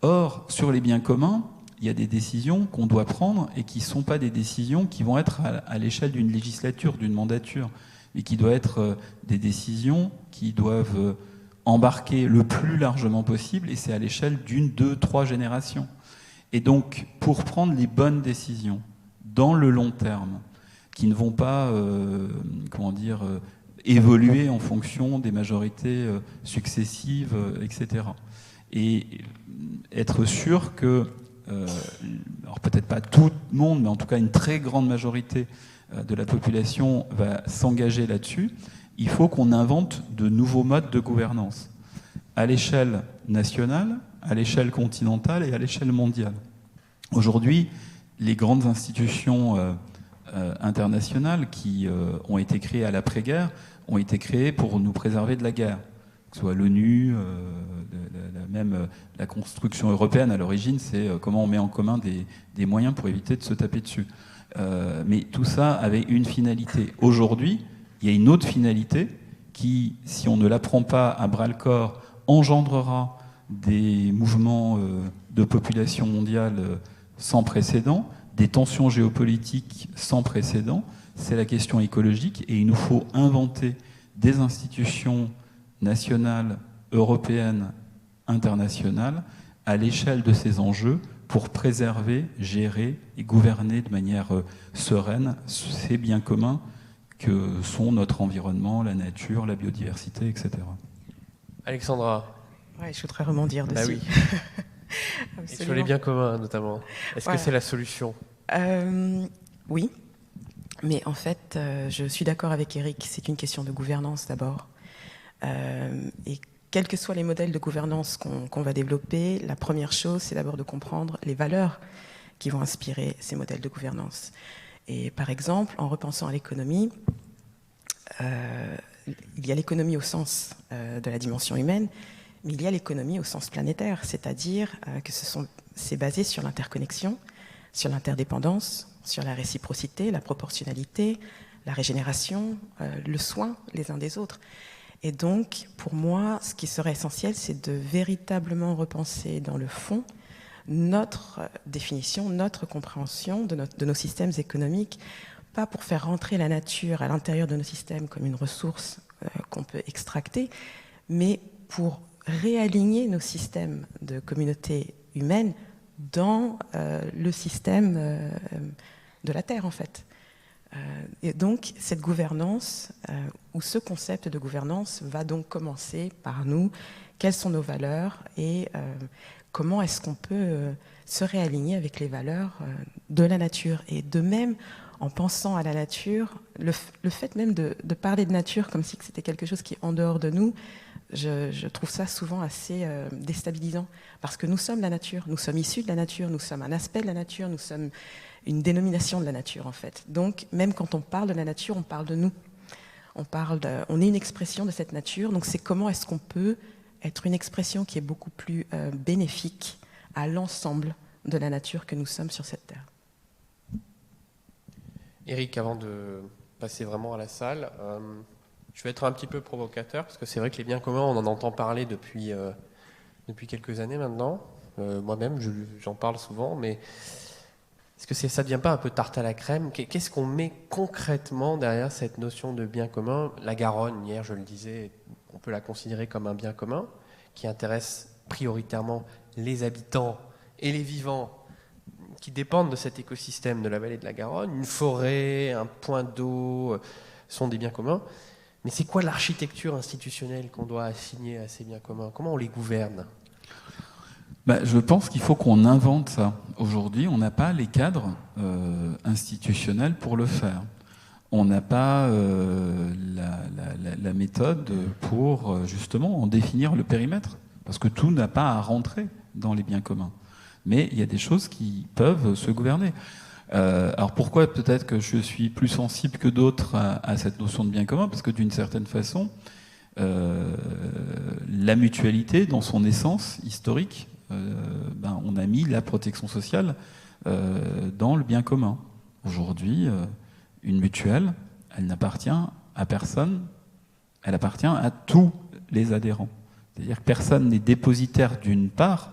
Or, sur les biens communs, il y a des décisions qu'on doit prendre et qui ne sont pas des décisions qui vont être à l'échelle d'une législature, d'une mandature, mais qui doivent être des décisions qui doivent embarquer le plus largement possible, et c'est à l'échelle d'une, 2, 3 générations. Et donc, pour prendre les bonnes décisions dans le long terme, qui ne vont pas, évoluer en fonction des majorités successives, etc. Et être sûr que alors peut-être pas tout le monde, mais en tout cas une très grande majorité de la population va s'engager là-dessus, il faut qu'on invente de nouveaux modes de gouvernance à l'échelle nationale, à l'échelle continentale et à l'échelle mondiale. Aujourd'hui, les grandes institutions internationales qui ont été créées à l'après-guerre ont été créées pour nous préserver de la guerre, que ce soit l'ONU, même la construction européenne à l'origine, c'est comment on met en commun des moyens pour éviter de se taper dessus. Mais tout ça avait une finalité. Aujourd'hui, il y a une autre finalité qui, si on ne la prend pas à bras-le-corps, engendrera des mouvements de population mondiale sans précédent, des tensions géopolitiques sans précédent. C'est la question écologique, et il nous faut inventer des institutions nationales, européennes, internationales, à l'échelle de ces enjeux, pour préserver, gérer et gouverner de manière sereine ces biens communs que sont notre environnement, la nature, la biodiversité, etc. Alexandra. Ouais, je voudrais rebondir dessus. Oui. Et sur les biens communs, notamment. Est-ce que c'est la solution ? Oui. Mais en fait, je suis d'accord avec Eric, c'est une question de gouvernance d'abord. Et quels que soient les modèles de gouvernance qu'on va développer, la première chose, c'est d'abord de comprendre les valeurs qui vont inspirer ces modèles de gouvernance. Et par exemple, en repensant à l'économie, il y a l'économie au sens de la dimension humaine, mais il y a l'économie au sens planétaire, c'est-à-dire que c'est basé sur l'interconnexion, sur l'interdépendance, sur la réciprocité, la proportionnalité, la régénération, le soin les uns des autres. Et donc, pour moi, ce qui serait essentiel, c'est de véritablement repenser dans le fond notre définition, notre compréhension de nos systèmes économiques, pas pour faire rentrer la nature à l'intérieur de nos systèmes comme une ressource qu'on peut extracter, mais pour réaligner nos systèmes de communautés humaines dans le système de la Terre, en fait. Et donc, cette gouvernance, ou ce concept de gouvernance, va donc commencer par nous. Quelles sont nos valeurs et comment est-ce qu'on peut se réaligner avec les valeurs de la nature. Et de même, en pensant à la nature, le fait même de parler de nature comme si c'était quelque chose qui est en dehors de nous, je trouve ça souvent assez déstabilisant. Parce que nous sommes la nature, nous sommes issus de la nature, nous sommes un aspect de la nature, nous sommes une dénomination de la nature, en fait. Donc, même quand on parle de la nature, on parle de nous. On est une expression de cette nature. Donc, c'est comment est-ce qu'on peut être une expression qui est beaucoup plus bénéfique à l'ensemble de la nature que nous sommes sur cette terre. Eric, avant de passer vraiment à la salle, je vais être un petit peu provocateur, parce que c'est vrai que les biens communs, on en entend parler depuis quelques années maintenant. Moi-même, j'en parle souvent, mais est-ce que ça ne devient pas un peu tarte à la crème? Qu'est-ce qu'on met concrètement derrière cette notion de bien commun? La Garonne, hier je le disais, on peut la considérer comme un bien commun qui intéresse prioritairement les habitants et les vivants qui dépendent de cet écosystème de la vallée de la Garonne. Une forêt, un point d'eau sont des biens communs. Mais c'est quoi l'architecture institutionnelle qu'on doit assigner à ces biens communs? Comment on les gouverne? Je pense qu'il faut qu'on invente ça. Aujourd'hui, on n'a pas les cadres institutionnels pour le faire. On n'a pas la méthode pour justement en définir le périmètre, parce que tout n'a pas à rentrer dans les biens communs. Mais il y a des choses qui peuvent se gouverner. Alors pourquoi peut-être que je suis plus sensible que d'autres à cette notion de bien commun? Parce que d'une certaine façon, la mutualité, dans son essence historique, on a mis la protection sociale dans le bien commun. Aujourd'hui, une mutuelle, elle n'appartient à personne, elle appartient à tous les adhérents. C'est-à-dire que personne n'est dépositaire d'une part,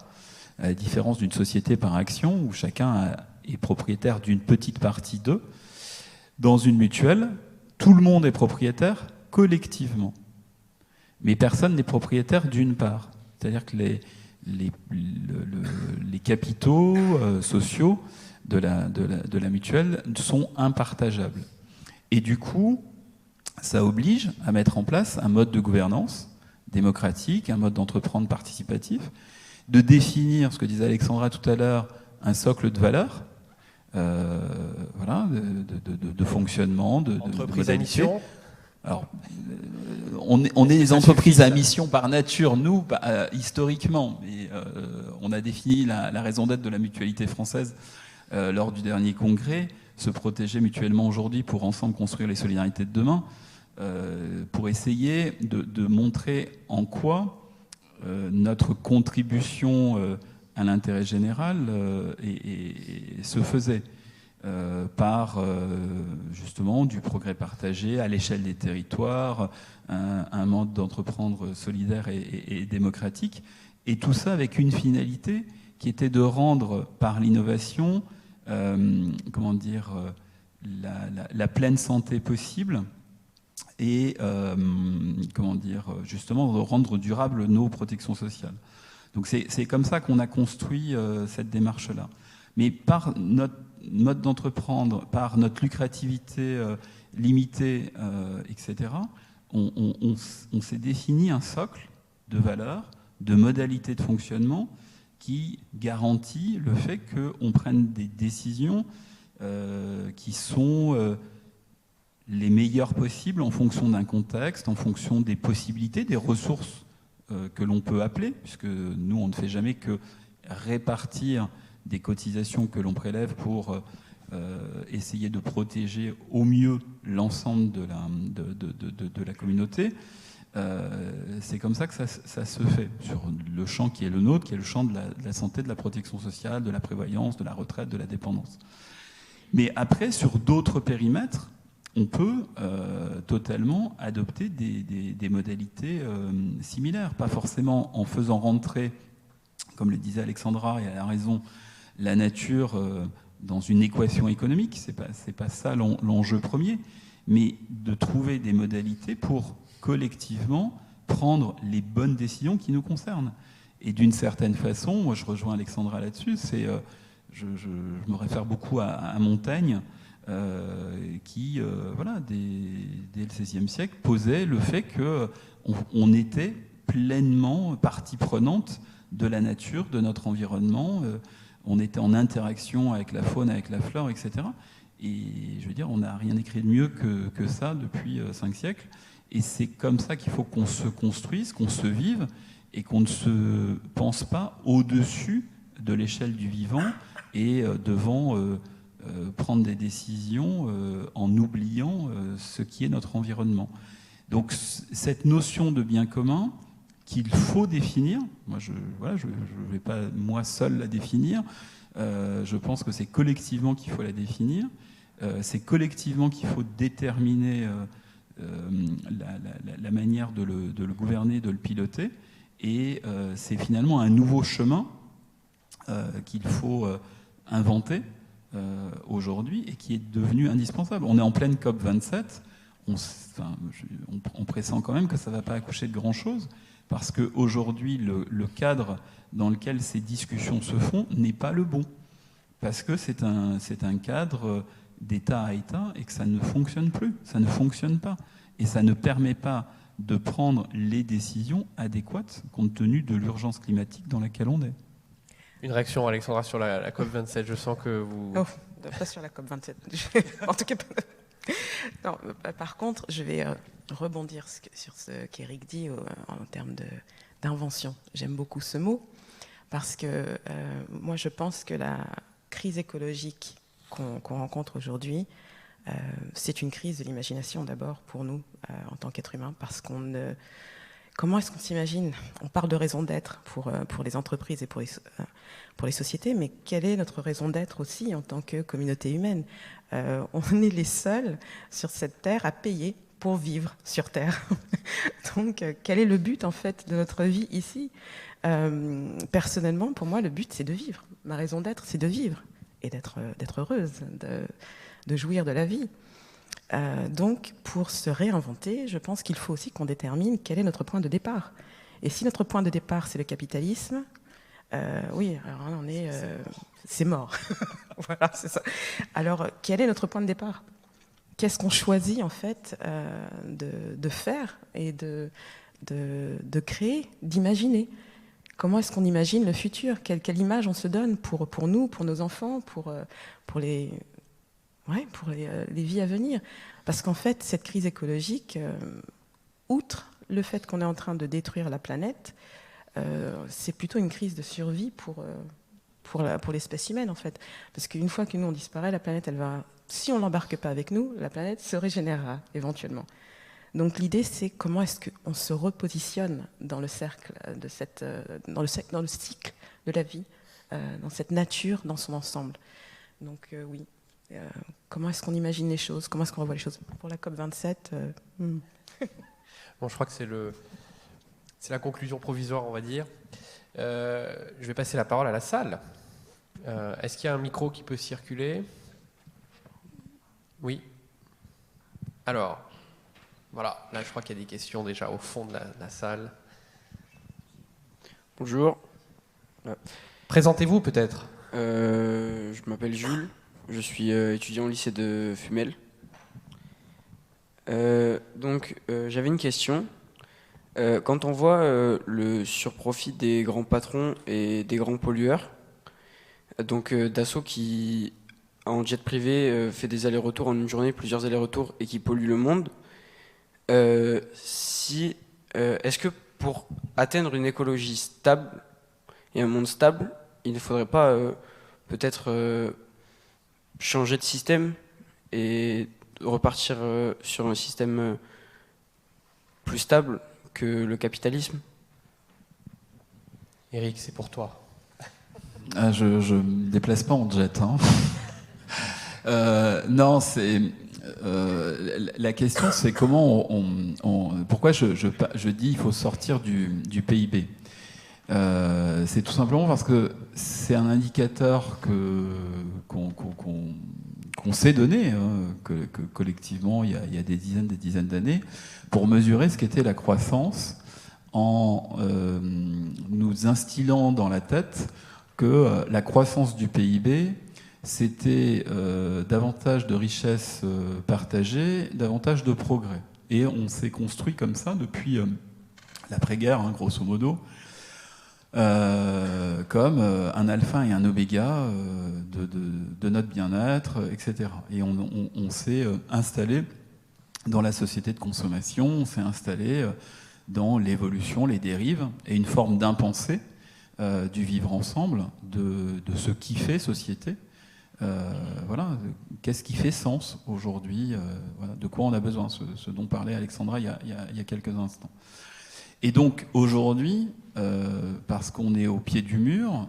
à la différence d'une société par action où chacun est propriétaire d'une petite partie d'eux. Dans une mutuelle, tout le monde est propriétaire collectivement. Mais personne n'est propriétaire d'une part. C'est-à-dire que les capitaux sociaux de la mutuelle sont impartageables. Et du coup, ça oblige à mettre en place un mode de gouvernance démocratique, un mode d'entreprendre participatif, de définir, ce que disait Alexandra tout à l'heure, un socle de valeurs, de fonctionnement, de modalité. Alors, on est des entreprises à mission par nature, nous, historiquement. Mais on a défini la raison d'être de la mutualité française lors du dernier congrès, se protéger mutuellement aujourd'hui pour ensemble construire les solidarités de demain, pour essayer de montrer en quoi notre contribution à l'intérêt général se faisait. Par justement du progrès partagé à l'échelle des territoires, un mode d'entreprendre solidaire et démocratique, et tout ça avec une finalité qui était de rendre par l'innovation la pleine santé possible et justement de rendre durable nos protections sociales. Donc c'est comme ça qu'on a construit cette démarche-là. Mais par notre mode d'entreprendre, par notre lucrativité limitée, etc., on s'est défini un socle de valeurs, de modalités de fonctionnement qui garantit le fait qu'on prenne des décisions qui sont les meilleures possibles en fonction d'un contexte, en fonction des possibilités, des ressources que l'on peut appeler, puisque nous, on ne fait jamais que répartir des cotisations que l'on prélève pour essayer de protéger au mieux l'ensemble de la communauté. C'est comme ça que ça se fait, sur le champ qui est le nôtre, qui est le champ de la santé, de la protection sociale, de la prévoyance, de la retraite, de la dépendance. Mais après, sur d'autres périmètres, on peut totalement adopter des modalités similaires, pas forcément en faisant rentrer, comme le disait Alexandra, et elle a raison, la nature dans une équation économique, c'est pas ça l'enjeu premier, mais de trouver des modalités pour collectivement prendre les bonnes décisions qui nous concernent. Et d'une certaine façon, moi je rejoins Alexandra là-dessus, je me réfère beaucoup à Montaigne, qui, voilà, dès le XVIe siècle, posait le fait qu'on était pleinement partie prenante de la nature, de notre environnement, on était en interaction avec la faune, avec la flore, etc. Et je veux dire, on n'a rien écrit de mieux que ça depuis 5 siècles. Et c'est comme ça qu'il faut qu'on se construise, qu'on se vive, et qu'on ne se pense pas au-dessus de l'échelle du vivant et devant prendre des décisions en oubliant ce qui est notre environnement. Donc cette notion de bien commun qu'il faut définir, moi je ne vais pas moi seul la définir, je pense que c'est collectivement qu'il faut la définir, c'est collectivement qu'il faut déterminer la manière de le gouverner, de le piloter, et c'est finalement un nouveau chemin qu'il faut inventer aujourd'hui et qui est devenu indispensable. On est en pleine COP27, on pressent quand même que ça ne va pas accoucher de grand-chose, parce qu'aujourd'hui, le cadre dans lequel ces discussions se font n'est pas le bon. Parce que c'est un cadre d'État à État et que ça ne fonctionne plus, ça ne fonctionne pas. Et ça ne permet pas de prendre les décisions adéquates compte tenu de l'urgence climatique dans laquelle on est. Une réaction, Alexandra, sur la COP27. Je sens que vous... Oh, pas sur la COP27. En tout cas, non, par contre, je vais rebondir sur ce qu'Éric dit en termes d'invention. J'aime beaucoup ce mot parce que moi, je pense que la crise écologique qu'on rencontre aujourd'hui, c'est une crise de l'imagination d'abord pour nous en tant qu'êtres humains, parce comment est-ce qu'on s'imagine? On parle de raison d'être pour les entreprises et pour les sociétés, mais quelle est notre raison d'être aussi en tant que communauté humaine? On est les seuls sur cette terre à payer pour vivre sur Terre. Donc, quel est le but en fait de notre vie ici? Personnellement, pour moi, le but c'est de vivre. Ma raison d'être, c'est de vivre et d'être heureuse, de jouir de la vie. Donc, pour se réinventer, je pense qu'il faut aussi qu'on détermine quel est notre point de départ. Et si notre point de départ, c'est le capitalisme, oui, alors là, c'est mort. Voilà, c'est ça. Alors, quel est notre point de départ? Qu'est-ce qu'on choisit, en fait, de faire et de créer, d'imaginer? Comment est-ce qu'on imagine le futur? Quelle image on se donne pour nous, pour nos enfants, pour les vies à venir? Parce qu'en fait, cette crise écologique, outre le fait qu'on est en train de détruire la planète, c'est plutôt une crise de survie pour l'espèce humaine, en fait. Parce qu'une fois que nous, on disparaît, la planète, si on ne l'embarque pas avec nous, la planète se régénérera éventuellement. Donc l'idée, c'est comment est-ce qu'on se repositionne dans le cercle dans le cycle de la vie, dans cette nature, dans son ensemble. Donc oui. Comment est-ce qu'on imagine les choses? Comment est-ce qu'on revoit les choses? Pour la COP27, Bon, je crois que c'est la conclusion provisoire, on va dire. Je vais passer la parole à la salle. Est-ce qu'il y a un micro qui peut circuler? Oui. Alors, voilà, là je crois qu'il y a des questions déjà au fond de la salle. Bonjour. Présentez-vous peut-être. Je m'appelle Jules. Je suis étudiant au lycée de Fumel. Donc, j'avais une question. Quand on voit le surprofit des grands patrons et des grands pollueurs, donc Dassault qui, en jet privé, fait des allers-retours en une journée, plusieurs allers-retours, et qui pollue le monde, est-ce que pour atteindre une écologie stable et un monde stable, il ne faudrait pas peut-être changer de système et repartir sur un système plus stable que le capitalisme? Éric, c'est pour toi. Je me déplace pas en jet. Hein. Non, la question, c'est comment pourquoi je dis il faut sortir du PIB. C'est tout simplement parce que c'est un indicateur qu'on s'est donné, hein, que collectivement, il y a des dizaines d'années, pour mesurer ce qu'était la croissance, en nous instillant dans la tête que la croissance du PIB, c'était davantage de richesses partagées, davantage de progrès. Et on s'est construit comme ça depuis l'après-guerre, hein, grosso modo, comme un alpha et un oméga de notre bien-être, etc. Et on s'est installé dans la société de consommation, on s'est installé dans l'évolution, les dérives, et une forme d'impensé du vivre ensemble, de ce qui fait société. Voilà, qu'est-ce qui fait sens aujourd'hui, voilà, de quoi on a besoin, ce dont parlait Alexandra il y a quelques instants. Et donc aujourd'hui, parce qu'on est au pied du mur,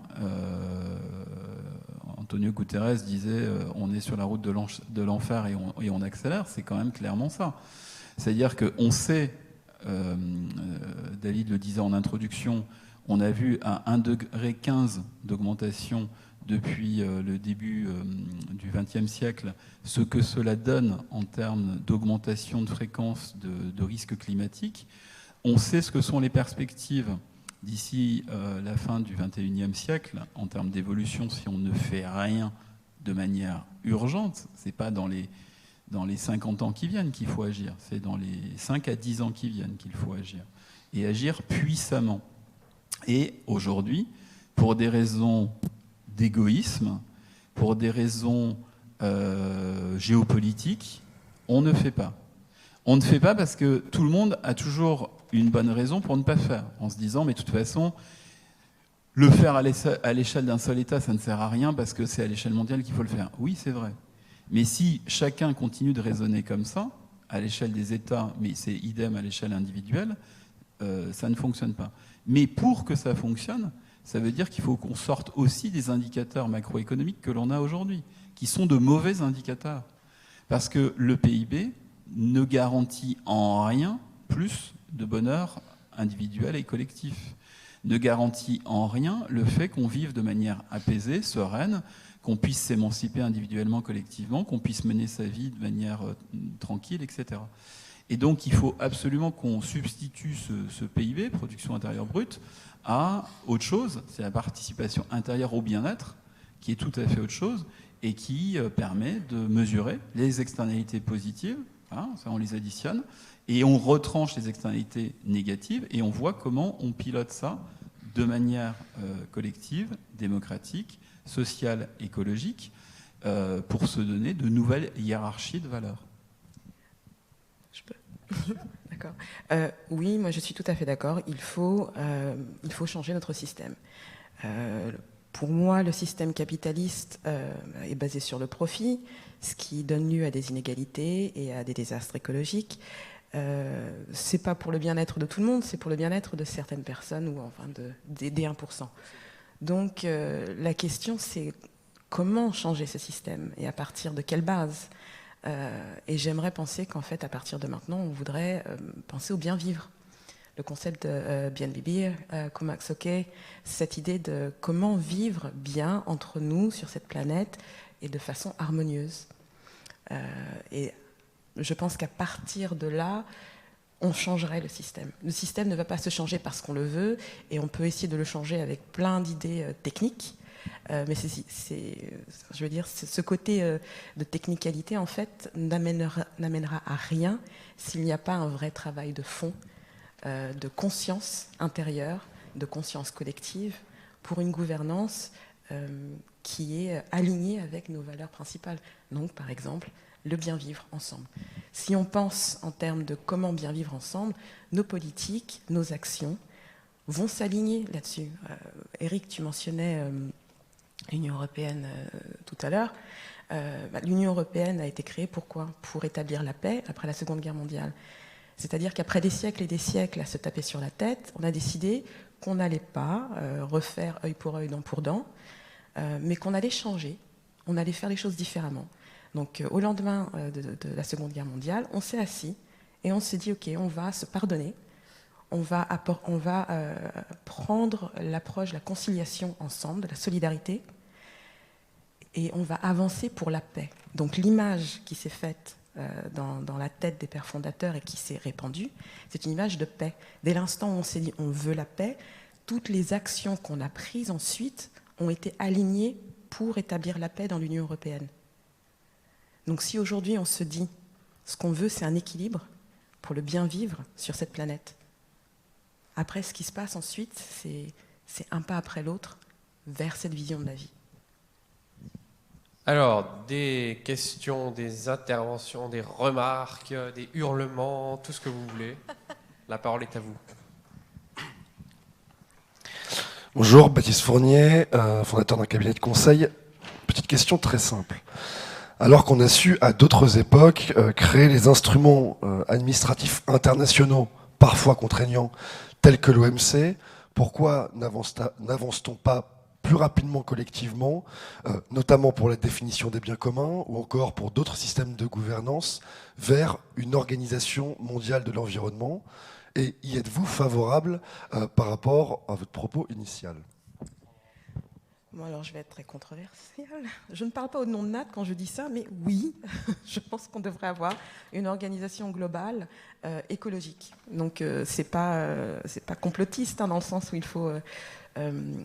Antonio Guterres disait on est sur la route de l'enfer et on accélère, c'est quand même clairement ça. C'est-à-dire qu'on sait, David le disait en introduction, on a vu à 1,15 degré d'augmentation depuis le début du XXe siècle, ce que cela donne en termes d'augmentation de fréquence de risques climatiques. On sait ce que sont les perspectives d'ici la fin du XXIe siècle en termes d'évolution si on ne fait rien de manière urgente. Ce n'est pas dans les 50 ans qui viennent qu'il faut agir, c'est dans les 5 à 10 ans qui viennent qu'il faut agir. Et agir puissamment. Et aujourd'hui, pour des raisons d'égoïsme, pour des raisons géopolitiques, on ne fait pas. On ne fait pas parce que tout le monde a toujours une bonne raison pour ne pas faire, en se disant, mais de toute façon, le faire à l'échelle d'un seul État, ça ne sert à rien parce que c'est à l'échelle mondiale qu'il faut le faire. Oui, c'est vrai. Mais si chacun continue de raisonner comme ça, à l'échelle des États, mais c'est idem à l'échelle individuelle, ça ne fonctionne pas. Mais pour que ça fonctionne, ça veut dire qu'il faut qu'on sorte aussi des indicateurs macroéconomiques que l'on a aujourd'hui, qui sont de mauvais indicateurs. Parce que le PIB ne garantit en rien plus de bonheur individuel et collectif, ne garantit en rien le fait qu'on vive de manière apaisée, sereine, qu'on puisse s'émanciper individuellement, collectivement, qu'on puisse mener sa vie de manière tranquille, etc. Et donc il faut absolument qu'on substitue ce PIB, production intérieure brute, à autre chose, c'est la participation intérieure au bien-être, qui est tout à fait autre chose, et qui permet de mesurer les externalités positives, hein, ça on les additionne, et on retranche les externalités négatives, et on voit comment on pilote ça de manière collective, démocratique, sociale, écologique, pour se donner de nouvelles hiérarchies de valeurs. Je peux. D'accord. Oui, moi je suis tout à fait d'accord. Il faut changer notre système. Pour moi, le système capitaliste est basé sur le profit, ce qui donne lieu à des inégalités et à des désastres écologiques. C'est pas pour le bien-être de tout le monde, c'est pour le bien-être de certaines personnes ou enfin des 1%. Donc la question c'est comment changer ce système et à partir de quelle base. Et j'aimerais penser qu'en fait, à partir de maintenant, on voudrait penser au bien vivre. Le concept de bien vivir, Komaksoke, cette idée de comment vivre bien entre nous sur cette planète et de façon harmonieuse. Et je pense qu'à partir de là, on changerait le système. Le système ne va pas se changer parce qu'on le veut, et on peut essayer de le changer avec plein d'idées techniques. Mais je veux dire, ce côté de technicalité, en fait, n'amènera à rien s'il n'y a pas un vrai travail de fond, de conscience intérieure, de conscience collective, pour une gouvernance qui est alignée avec nos valeurs principales. Donc, par exemple, le bien vivre ensemble. Si on pense en termes de comment bien vivre ensemble, nos politiques, nos actions vont s'aligner là-dessus. Eric, tu mentionnais l'Union européenne tout à l'heure. L'Union européenne a été créée pourquoi ? Pour établir la paix après la Seconde Guerre mondiale. C'est-à-dire qu'après des siècles et des siècles à se taper sur la tête, on a décidé qu'on n'allait pas refaire œil pour œil, dent pour dent, mais qu'on allait changer, on allait faire les choses différemment. Donc au lendemain de la Seconde Guerre mondiale, on s'est assis et on s'est dit, ok, on va se pardonner, on va prendre l'approche de la conciliation ensemble, de la solidarité, et on va avancer pour la paix. Donc l'image qui s'est faite dans la tête des pères fondateurs et qui s'est répandue, c'est une image de paix. Dès l'instant où on s'est dit on veut la paix, toutes les actions qu'on a prises ensuite ont été alignées pour établir la paix dans l'Union européenne. Donc si aujourd'hui on se dit ce qu'on veut c'est un équilibre pour le bien vivre sur cette planète, après ce qui se passe ensuite c'est un pas après l'autre vers cette vision de la vie. Alors, des questions, des interventions, des remarques, des hurlements, tout ce que vous voulez. La parole est à vous. Bonjour, Baptiste Fournier, fondateur d'un cabinet de conseil. Petite question très simple. Alors qu'on a su, à d'autres époques, créer les instruments administratifs internationaux, parfois contraignants, tels que l'OMC, pourquoi n'avance-t-on pas plus rapidement collectivement, notamment pour la définition des biens communs ou encore pour d'autres systèmes de gouvernance, vers une organisation mondiale de l'environnement? Et y êtes-vous favorable par rapport à votre propos initial? Bon, alors je vais être très controversielle. Je ne parle pas au nom de Nat quand je dis ça, mais oui, je pense qu'on devrait avoir une organisation globale écologique. Donc c'est pas complotiste dans le sens où il faut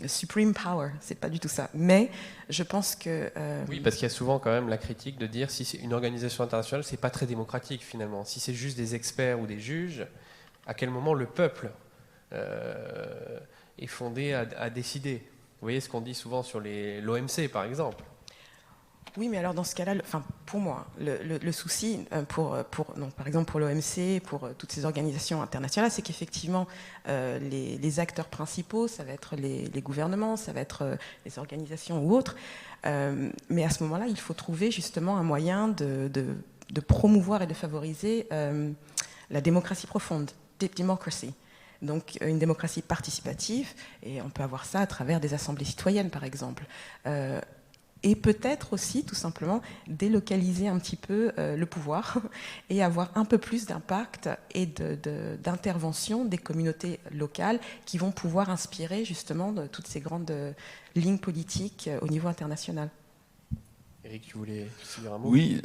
supreme power, c'est pas du tout ça. Mais je pense que oui, parce qu'il y a souvent quand même la critique de dire si c'est une organisation internationale, c'est pas très démocratique finalement. Si c'est juste des experts ou des juges, à quel moment le peuple est fondé à décider? Vous voyez ce qu'on dit souvent sur l'OMC, par exemple. Oui, mais alors dans ce cas-là, pour moi, le souci, par exemple pour l'OMC, pour toutes ces organisations internationales, c'est qu'effectivement, les acteurs principaux, ça va être les gouvernements, ça va être les organisations ou autres. Mais à ce moment-là, il faut trouver justement un moyen de promouvoir et de favoriser la démocratie profonde, deep democracy. Donc une démocratie participative, et on peut avoir ça à travers des assemblées citoyennes, par exemple. Et peut-être aussi, tout simplement, délocaliser un petit peu le pouvoir et avoir un peu plus d'impact et d'intervention des communautés locales qui vont pouvoir inspirer justement de toutes ces grandes lignes politiques au niveau international. Eric, tu voulais dire un mot? Oui,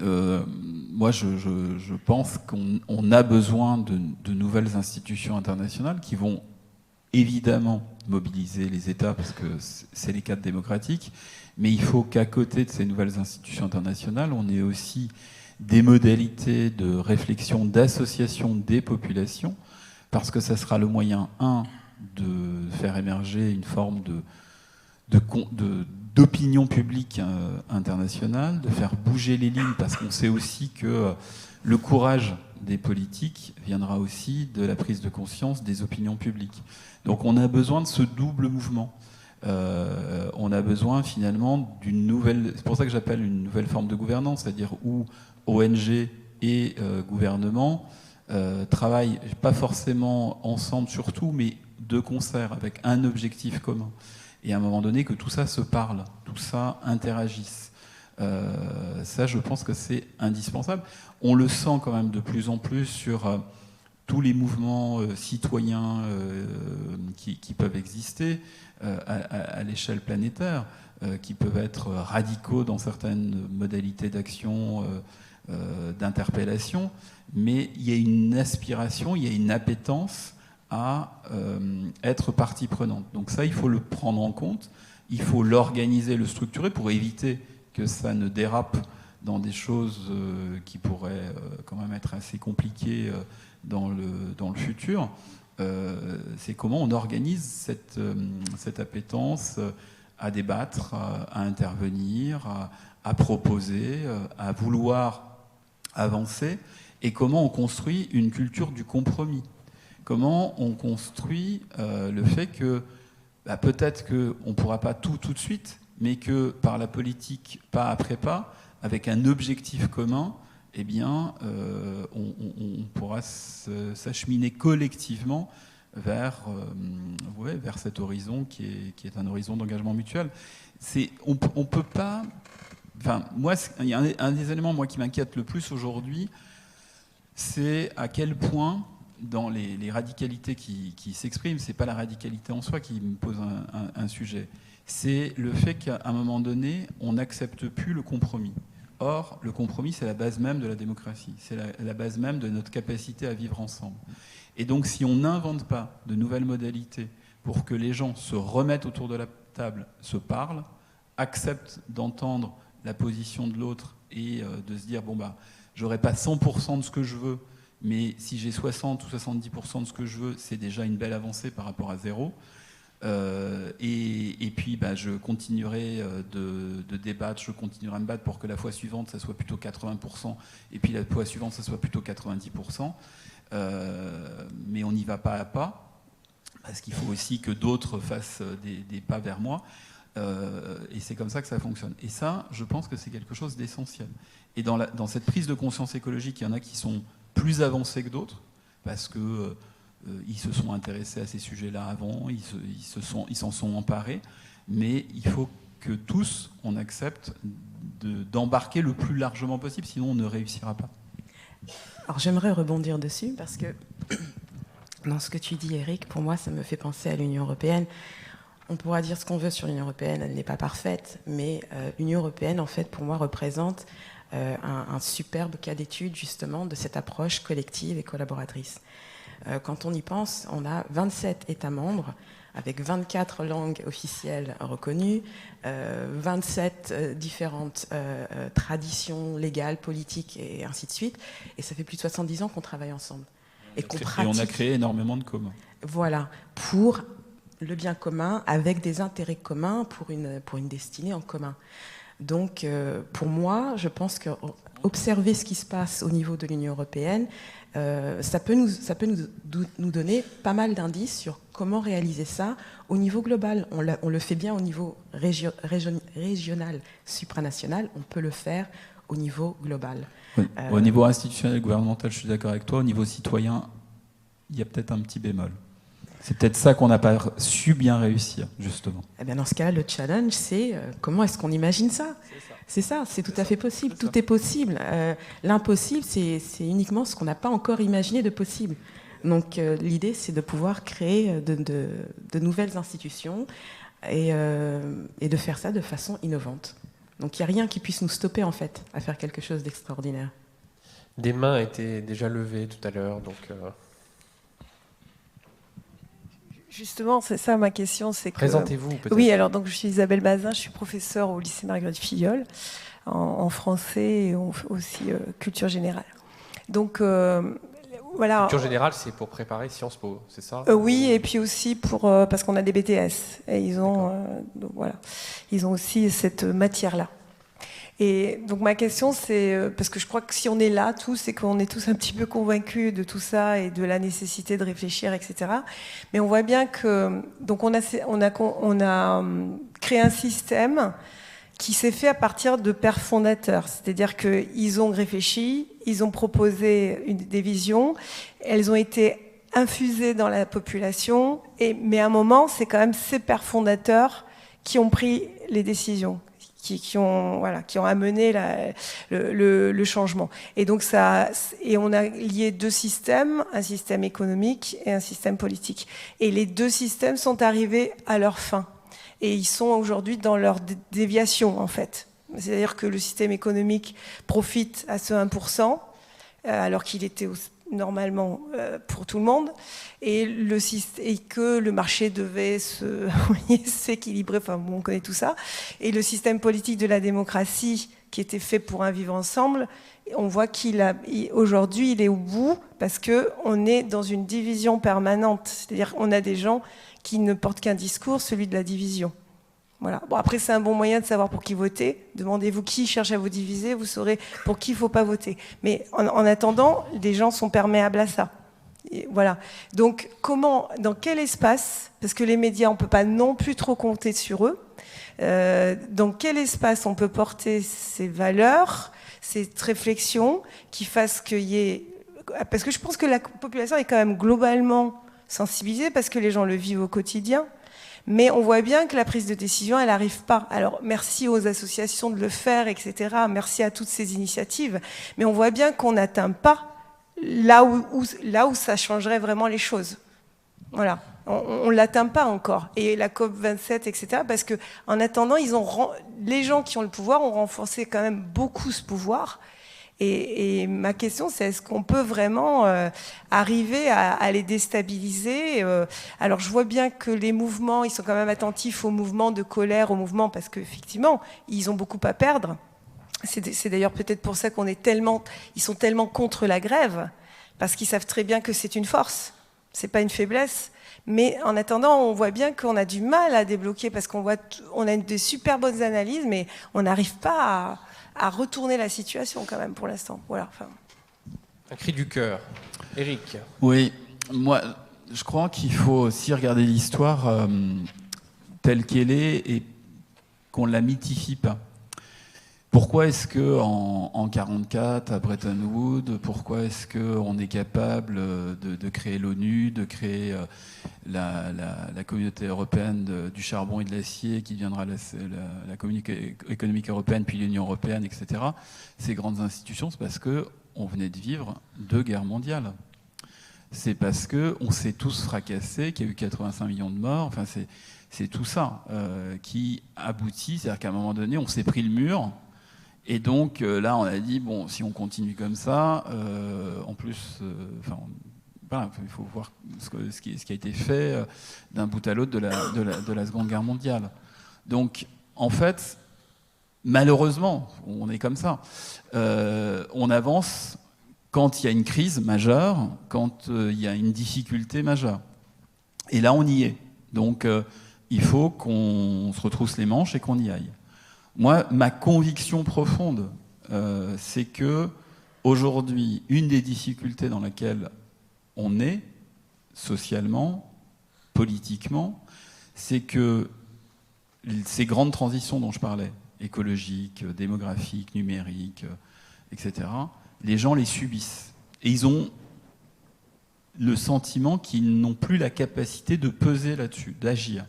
moi je pense qu'on a besoin de nouvelles institutions internationales qui vont évidemment mobiliser les États parce que c'est les cadres démocratiques, mais il faut qu'à côté de ces nouvelles institutions internationales, on ait aussi des modalités de réflexion, d'association des populations, parce que ça sera le moyen, de faire émerger une forme d'opinion publique internationale, de faire bouger les lignes, parce qu'on sait aussi que le courage des politiques viendra aussi de la prise de conscience des opinions publiques. Donc on a besoin de ce double mouvement. On a besoin finalement d'une nouvelle, c'est pour ça que j'appelle une nouvelle forme de gouvernance, c'est-à-dire où ONG et gouvernement travaillent pas forcément ensemble surtout, mais de concert avec un objectif commun. Et à un moment donné que tout ça se parle, tout ça interagisse. Ça, je pense que c'est indispensable. On le sent quand même de plus en plus sur tous les mouvements citoyens qui peuvent exister à l'échelle planétaire, qui peuvent être radicaux dans certaines modalités d'action, d'interpellation, mais il y a une aspiration, il y a une appétence à être partie prenante. Donc ça, il faut le prendre en compte, il faut l'organiser, le structurer pour éviter que ça ne dérape dans des choses qui pourraient quand même être assez compliquées dans le futur. C'est comment on organise cette appétence à débattre, à intervenir, à proposer, à vouloir avancer, et comment on construit une culture du compromis. Comment on construit le fait que peut-être qu'on ne pourra pas tout de suite, mais que par la politique, pas après pas, avec un objectif commun, eh bien, on pourra s'acheminer collectivement vers cet horizon qui est un horizon d'engagement mutuel. On ne peut pas enfin, moi, il y a un des éléments moi, qui m'inquiète le plus aujourd'hui, c'est à quel point, dans les radicalités qui s'expriment, c'est pas la radicalité en soi qui me pose un sujet, c'est le fait qu'à un moment donné, on n'accepte plus le compromis. Or, le compromis, c'est la base même de la démocratie, c'est la base même de notre capacité à vivre ensemble. Et donc, si on n'invente pas de nouvelles modalités pour que les gens se remettent autour de la table, se parlent, acceptent d'entendre la position de l'autre et de se dire, bon, bah, j'aurai pas 100% de ce que je veux, mais si j'ai 60 ou 70% de ce que je veux, c'est déjà une belle avancée par rapport à zéro. Et puis bah, je continuerai de débattre, je continuerai à me battre pour que la fois suivante ça soit plutôt 80% et puis la fois suivante ça soit plutôt 90%, mais on n'y va pas à pas parce qu'il faut aussi que d'autres fassent des pas vers moi, et c'est comme ça que ça fonctionne. Et ça, je pense que c'est quelque chose d'essentiel. Et dans cette prise de conscience écologique, il y en a qui sont plus avancés que d'autres parce que ils se sont intéressés à ces sujets-là avant, ils s'en sont emparés, mais il faut que tous, on accepte d'embarquer le plus largement possible, sinon on ne réussira pas. Alors j'aimerais rebondir dessus, parce que dans ce que tu dis, Eric, pour moi, ça me fait penser à l'Union européenne. On pourra dire ce qu'on veut sur l'Union européenne, elle n'est pas parfaite, mais l'Union européenne, en fait, pour moi, représente un superbe cas d'étude, justement, de cette approche collective et collaboratrice. Quand on y pense, on a 27 États membres avec 24 langues officielles reconnues, 27 différentes traditions légales, politiques et ainsi de suite. Et ça fait plus de 70 ans qu'on travaille ensemble. Et qu'on pratique. Et on a créé énormément de communs. Voilà, pour le bien commun, avec des intérêts communs, pour une destinée en commun. Donc, pour moi, je pense que observer ce qui se passe au niveau de l'Union européenne, ça peut nous donner pas mal d'indices sur comment réaliser ça au niveau global. On le fait bien au niveau régional, supranational, on peut le faire au niveau global. Oui. Au niveau institutionnel et gouvernemental, je suis d'accord avec toi. Au niveau citoyen, il y a peut-être un petit bémol. C'est peut-être ça qu'on n'a pas su bien réussir, justement. Eh bien, dans ce cas-là, le challenge, c'est comment est-ce qu'on imagine ça ? C'est ça, c'est tout à fait possible. Tout est possible. L'impossible, c'est uniquement ce qu'on n'a pas encore imaginé de possible. Donc, l'idée, c'est de pouvoir créer de nouvelles institutions et de faire ça de façon innovante. Donc, il n'y a rien qui puisse nous stopper, en fait, à faire quelque chose d'extraordinaire. Des mains étaient déjà levées tout à l'heure, donc... Justement, c'est ça ma question. Présentez-vous peut-être. Oui, alors donc, je suis Isabelle Bazin, je suis professeure au lycée Marguerite Filleul, en français et aussi culture générale. Donc, voilà. Culture générale, c'est pour préparer Sciences Po, c'est ça ? Oui, et puis aussi parce qu'on a des BTS. Et ils ont, donc, voilà, ils ont aussi cette matière-là. Et donc ma question, c'est, parce que je crois que si on est là tous, c'est qu'on est tous un petit peu convaincus de tout ça et de la nécessité de réfléchir, etc. Mais on voit bien que donc on a créé un système qui s'est fait à partir de pères fondateurs, c'est-à-dire qu'ils ont réfléchi, ils ont proposé des visions, elles ont été infusées dans la population, mais à un moment, c'est quand même ces pères fondateurs qui ont pris les décisions. Qui ont amené le changement. Et donc on a lié deux systèmes, un système économique et un système politique. Et les deux systèmes sont arrivés à leur fin. Et ils sont aujourd'hui dans leur déviation, en fait. C'est-à-dire que le système économique profite à ce 1%, alors qu'il était normalement pour tout le monde, et que le marché devait s'équilibrer, enfin bon, on connaît tout ça, et le système politique de la démocratie qui était fait pour un vivre ensemble, on voit aujourd'hui il est au bout parce qu'on est dans une division permanente, c'est-à-dire qu'on a des gens qui ne portent qu'un discours, celui de la division. Voilà. Bon, après, c'est un bon moyen de savoir pour qui voter. Demandez-vous qui cherche à vous diviser, vous saurez pour qui il ne faut pas voter. Mais en attendant, les gens sont perméables à ça. Et voilà. Donc, dans quel espace, parce que les médias, on ne peut pas non plus trop compter sur eux, dans quel espace on peut porter ces valeurs, cette réflexion qui fasse qu'il y ait... Parce que je pense que la population est quand même globalement sensibilisée, parce que les gens le vivent au quotidien. Mais on voit bien que la prise de décision, elle n'arrive pas. Alors, merci aux associations de le faire, etc. Merci à toutes ces initiatives. Mais on voit bien qu'on n'atteint pas là où ça changerait vraiment les choses. Voilà. On ne l'atteint pas encore. Et la COP27, etc. Parce qu'en attendant, les gens qui ont le pouvoir ont renforcé quand même beaucoup ce pouvoir. Et ma question, c'est est-ce qu'on peut vraiment arriver à les déstabiliser Alors, je vois bien que les mouvements, ils sont quand même attentifs aux mouvements de colère, aux mouvements, parce qu'effectivement, ils ont beaucoup à perdre. C'est d'ailleurs peut-être pour ça ils sont tellement contre la grève, parce qu'ils savent très bien que c'est une force, c'est pas une faiblesse. Mais en attendant, on voit bien qu'on a du mal à débloquer, parce qu'on a des super bonnes analyses, mais on n'arrive pas à retourner la situation quand même pour l'instant. Voilà. Enfin. Un cri du cœur. Éric. Oui, moi, je crois qu'il faut aussi regarder l'histoire telle qu'elle est et qu'on ne la mythifie pas. Pourquoi est-ce qu'en 1944, à Bretton Woods, pourquoi est-ce qu'on est capable de créer l'ONU, de créer la communauté européenne du charbon et de l'acier qui deviendra la communauté économique européenne, puis l'Union européenne, etc. Ces grandes institutions, c'est parce qu'on venait de vivre 2 guerres mondiales. C'est parce qu'on s'est tous fracassés, qu'il y a eu 85 millions de morts. Enfin, c'est tout ça qui aboutit. C'est-à-dire qu'à un moment donné, on s'est pris le mur. Et donc là, on a dit, bon, si on continue comme ça, en plus, voilà, il faut voir ce qui a été fait d'un bout à l'autre de la Seconde Guerre mondiale. Donc, en fait, malheureusement, on est comme ça. On avance quand il y a une crise majeure, quand il y a une difficulté majeure. Et là, on y est. Donc, il faut qu'on se retrousse les manches et qu'on y aille. Moi, ma conviction profonde, c'est que aujourd'hui, une des difficultés dans laquelle on est, socialement, politiquement, c'est que ces grandes transitions dont je parlais, écologiques, démographiques, numériques, etc., les gens les subissent. Et ils ont le sentiment qu'ils n'ont plus la capacité de peser là-dessus, d'agir.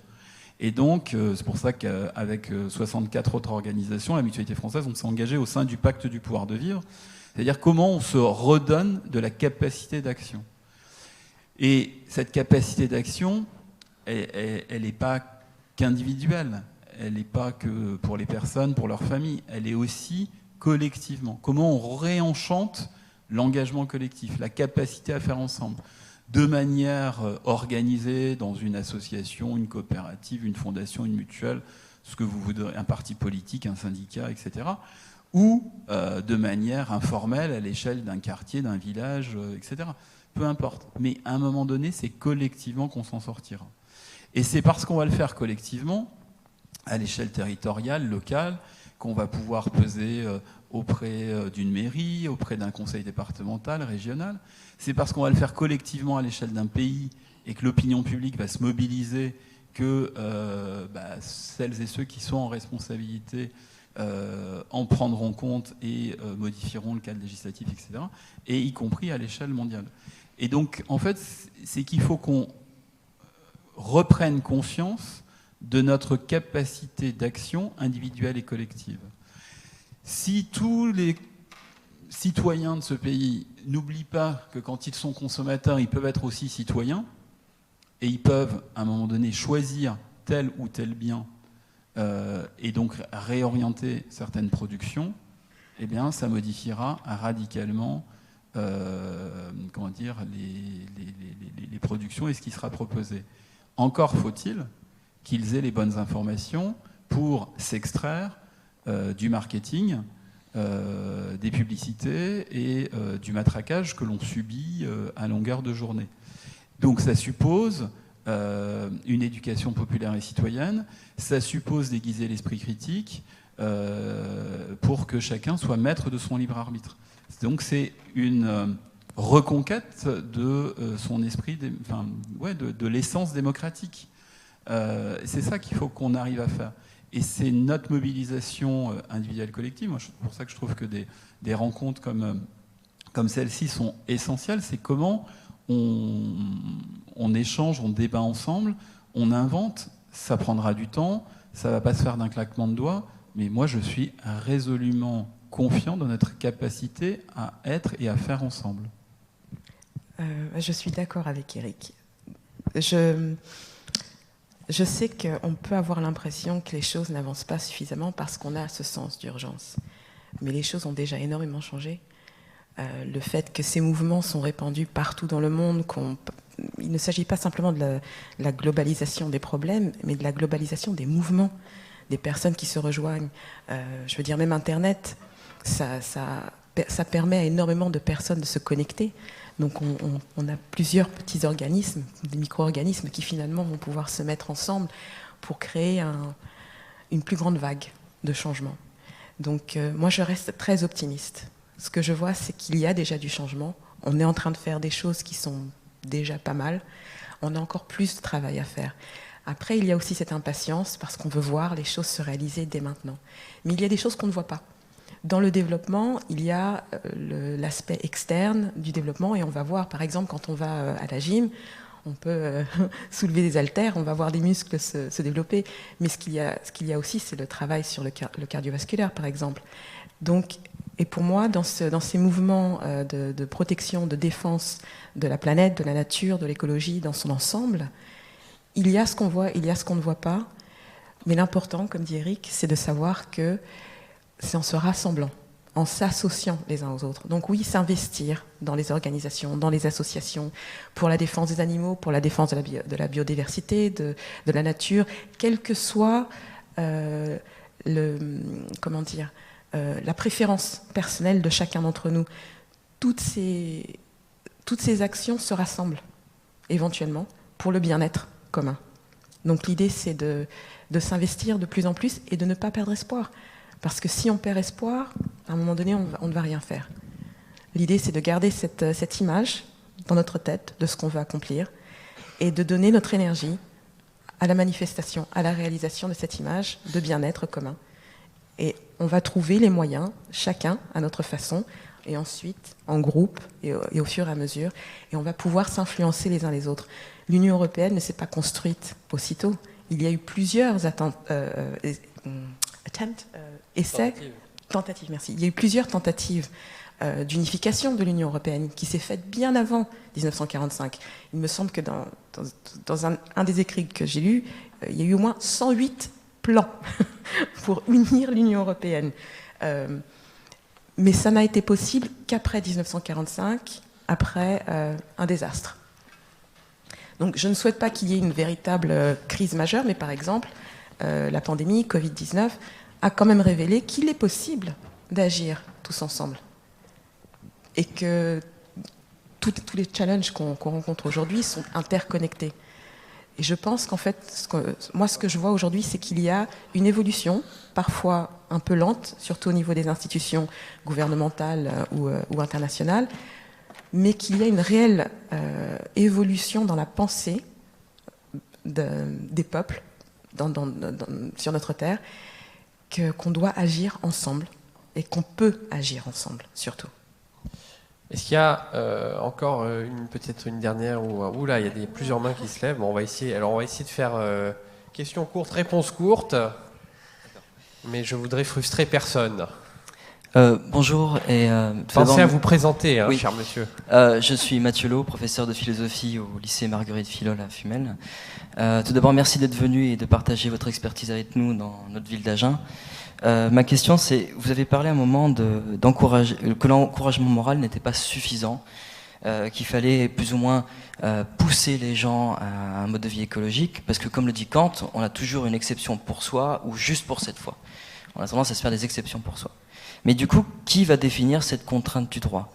Et donc, c'est pour ça qu'avec 64 autres organisations, la Mutualité française, on s'est engagé au sein du pacte du pouvoir de vivre, c'est-à-dire comment on se redonne de la capacité d'action. Et cette capacité d'action, elle n'est pas qu'individuelle, elle n'est pas que pour les personnes, pour leurs familles, elle est aussi collectivement. Comment on réenchante l'engagement collectif, la capacité à faire ensemble, de manière organisée dans une association, une coopérative, une fondation, une mutuelle, ce que vous voudrez, un parti politique, un syndicat, etc., ou de manière informelle à l'échelle d'un quartier, d'un village, etc. Peu importe. Mais à un moment donné, c'est collectivement qu'on s'en sortira. Et c'est parce qu'on va le faire collectivement, à l'échelle territoriale, locale, qu'on va pouvoir peser auprès d'une mairie, auprès d'un conseil départemental, régional. C'est parce qu'on va le faire collectivement à l'échelle d'un pays et que l'opinion publique va se mobiliser que celles et ceux qui sont en responsabilité en prendront compte et modifieront le cadre législatif, etc. Et y compris à l'échelle mondiale. Et donc, en fait, c'est qu'il faut qu'on reprenne conscience de notre capacité d'action individuelle et collective. Si tous les citoyens de ce pays n'oublient pas que quand ils sont consommateurs, ils peuvent être aussi citoyens, et ils peuvent, à un moment donné, choisir tel ou tel bien, et donc réorienter certaines productions, eh bien, ça modifiera radicalement les productions et ce qui sera proposé. Encore faut-il qu'ils aient les bonnes informations pour s'extraire du marketing, des publicités et du matraquage que l'on subit à longueur de journée. Donc ça suppose une éducation populaire et citoyenne, ça suppose d'aiguiser l'esprit critique pour que chacun soit maître de son libre arbitre. Donc c'est une reconquête de son esprit, de l'essence démocratique. C'est ça qu'il faut qu'on arrive à faire. Et c'est notre mobilisation individuelle collective. Moi, c'est pour ça que je trouve que des rencontres comme celle-ci sont essentielles. C'est comment on échange, on débat ensemble, on invente ça prendra du temps, ça ne va pas se faire d'un claquement de doigts, mais moi je suis résolument confiant dans notre capacité à être et à faire ensemble. Je suis d'accord avec Eric. Je sais qu'on peut avoir l'impression que les choses n'avancent pas suffisamment parce qu'on a ce sens d'urgence. Mais les choses ont déjà énormément changé. Le fait que ces mouvements sont répandus partout dans le monde, il ne s'agit pas simplement de la globalisation des problèmes, mais de la globalisation des mouvements, des personnes qui se rejoignent. Je veux dire, même Internet, ça permet à énormément de personnes de se connecter. Donc on a plusieurs petits organismes, des micro-organismes qui finalement vont pouvoir se mettre ensemble pour créer une plus grande vague de changement. Donc moi je reste très optimiste. Ce que je vois, c'est qu'il y a déjà du changement. On est en train de faire des choses qui sont déjà pas mal. On a encore plus de travail à faire. Après, il y a aussi cette impatience parce qu'on veut voir les choses se réaliser dès maintenant. Mais il y a des choses qu'on ne voit pas. Dans le développement, il y a l'aspect externe du développement et on va voir, par exemple, quand on va à la gym, on peut soulever des haltères, on va voir des muscles se développer. Mais ce qu'il y a aussi, c'est le travail sur le cardiovasculaire, par exemple. Donc, et pour moi, dans ces mouvements de protection, de défense de la planète, de la nature, de l'écologie, dans son ensemble, il y a ce qu'on voit, il y a ce qu'on ne voit pas. Mais l'important, comme dit Eric, c'est de savoir que c'est en se rassemblant, en s'associant les uns aux autres. Donc oui, s'investir dans les organisations, dans les associations, pour la défense des animaux, pour la défense de la biodiversité, de la nature, quel que soit la préférence personnelle de chacun d'entre nous. Toutes ces actions se rassemblent, éventuellement, pour le bien-être commun. Donc l'idée, c'est de s'investir de plus en plus et de ne pas perdre espoir. Parce que si on perd espoir, à un moment donné, on ne va rien faire. L'idée, c'est de garder cette image dans notre tête de ce qu'on veut accomplir et de donner notre énergie à la manifestation, à la réalisation de cette image de bien-être commun. Et on va trouver les moyens, chacun à notre façon, et ensuite en groupe et au fur et à mesure, et on va pouvoir s'influencer les uns les autres. L'Union européenne ne s'est pas construite aussitôt. Il y a eu plusieurs tentatives, merci. Il y a eu plusieurs tentatives d'unification de l'Union européenne qui s'est faite bien avant 1945. Il me semble que dans un des écrits que j'ai lus, il y a eu au moins 108 plans pour unir l'Union européenne. Mais ça n'a été possible qu'après 1945, après un désastre. Donc je ne souhaite pas qu'il y ait une véritable crise majeure, mais par exemple, la pandémie Covid-19 a quand même révélé qu'il est possible d'agir tous ensemble. Et que tous les challenges qu'on rencontre aujourd'hui sont interconnectés. Et je pense qu'en fait, ce que je vois aujourd'hui, c'est qu'il y a une évolution, parfois un peu lente, surtout au niveau des institutions gouvernementales ou internationales, mais qu'il y a une réelle évolution dans la pensée des peuples sur notre Terre, qu'on doit agir ensemble et qu'on peut agir ensemble, surtout. Est-ce qu'il y a encore peut-être une dernière où là il y a plusieurs mains qui se lèvent. Bon, on va essayer de faire questions courtes, réponses courtes, mais je voudrais frustrer personne. Bonjour et pensez à vous présenter, oui. Cher monsieur. Je suis Mathieu Lowe, professeur de philosophie au lycée Marguerite Filol à Fumel. Tout d'abord, merci d'être venu et de partager votre expertise avec nous dans notre ville d'Agen. Ma question, c'est, vous avez parlé à un moment que l'encouragement moral n'était pas suffisant, qu'il fallait plus ou moins pousser les gens à un mode de vie écologique, parce que comme le dit Kant, on a toujours une exception pour soi ou juste pour cette fois. On a tendance à se faire des exceptions pour soi. Mais du coup, qui va définir cette contrainte du droit ?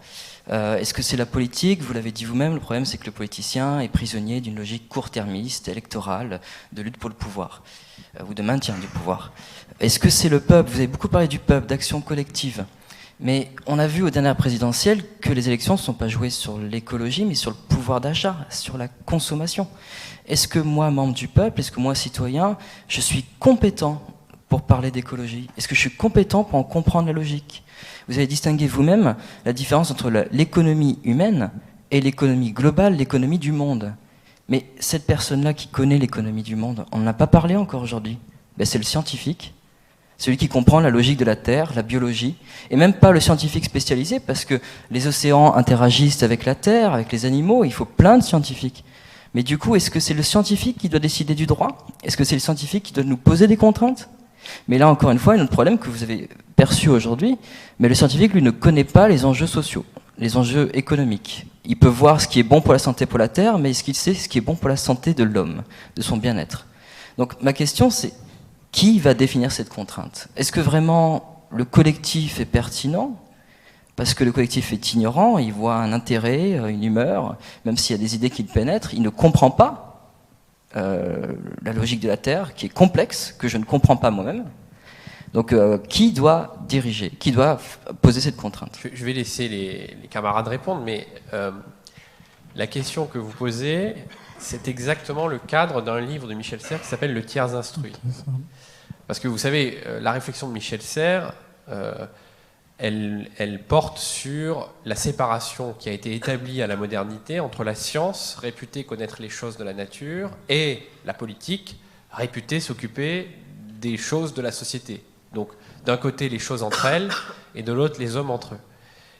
Est-ce que c'est la politique ? Vous l'avez dit vous-même, le problème c'est que le politicien est prisonnier d'une logique court-termiste, électorale, de lutte pour le pouvoir, ou de maintien du pouvoir. Est-ce que c'est le peuple ? Vous avez beaucoup parlé du peuple, d'action collective. Mais on a vu aux dernières présidentielles que les élections ne sont pas jouées sur l'écologie, mais sur le pouvoir d'achat, sur la consommation. Est-ce que moi, membre du peuple, est-ce que moi, citoyen, je suis compétent pour parler d'écologie ? Est-ce que je suis compétent pour en comprendre la logique ? Vous avez distingué vous-même la différence entre l'économie humaine et l'économie globale, l'économie du monde. Mais cette personne-là qui connaît l'économie du monde, on n'en a pas parlé encore aujourd'hui. Ben, c'est le scientifique, celui qui comprend la logique de la Terre, la biologie, et même pas le scientifique spécialisé, parce que les océans interagissent avec la Terre, avec les animaux, il faut plein de scientifiques. Mais du coup, est-ce que c'est le scientifique qui doit décider du droit? Est-ce que c'est le scientifique qui doit nous poser des contraintes? Mais là, encore une fois, un autre problème que vous avez perçu aujourd'hui, mais le scientifique, lui, ne connaît pas les enjeux sociaux, les enjeux économiques. Il peut voir ce qui est bon pour la santé, pour la Terre, mais est-ce qu'il sait ce qui est bon pour la santé de l'homme, de son bien-être? Donc ma question, c'est qui va définir cette contrainte? Est-ce que vraiment le collectif est pertinent? Parce que le collectif est ignorant, il voit un intérêt, une humeur, même s'il y a des idées qui le pénètrent, il ne comprend pas la logique de la Terre, qui est complexe, que je ne comprends pas moi-même. Donc qui doit diriger? Qui doit poser cette contrainte? Je vais laisser les camarades répondre, mais la question que vous posez, c'est exactement le cadre d'un livre de Michel Serres qui s'appelle Le tiers instruit. Parce que vous savez, la réflexion de Michel Serres, elle porte sur la séparation qui a été établie à la modernité entre la science, réputée connaître les choses de la nature, et la politique, réputée s'occuper des choses de la société. Donc, d'un côté, les choses entre elles, et de l'autre, les hommes entre eux.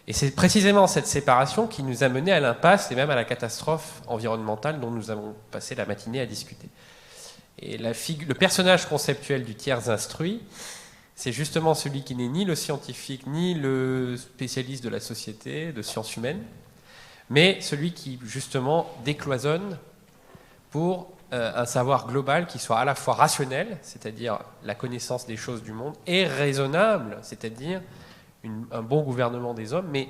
Et c'est précisément cette séparation qui nous a menés à l'impasse et même à la catastrophe environnementale dont nous avons passé la matinée à discuter. Et le personnage conceptuel du tiers instruit, c'est justement celui qui n'est ni le scientifique, ni le spécialiste de la société, de sciences humaines, mais celui qui, justement, décloisonne pour un savoir global qui soit à la fois rationnel, c'est-à-dire la connaissance des choses du monde, et raisonnable, c'est-à-dire un bon gouvernement des hommes, mais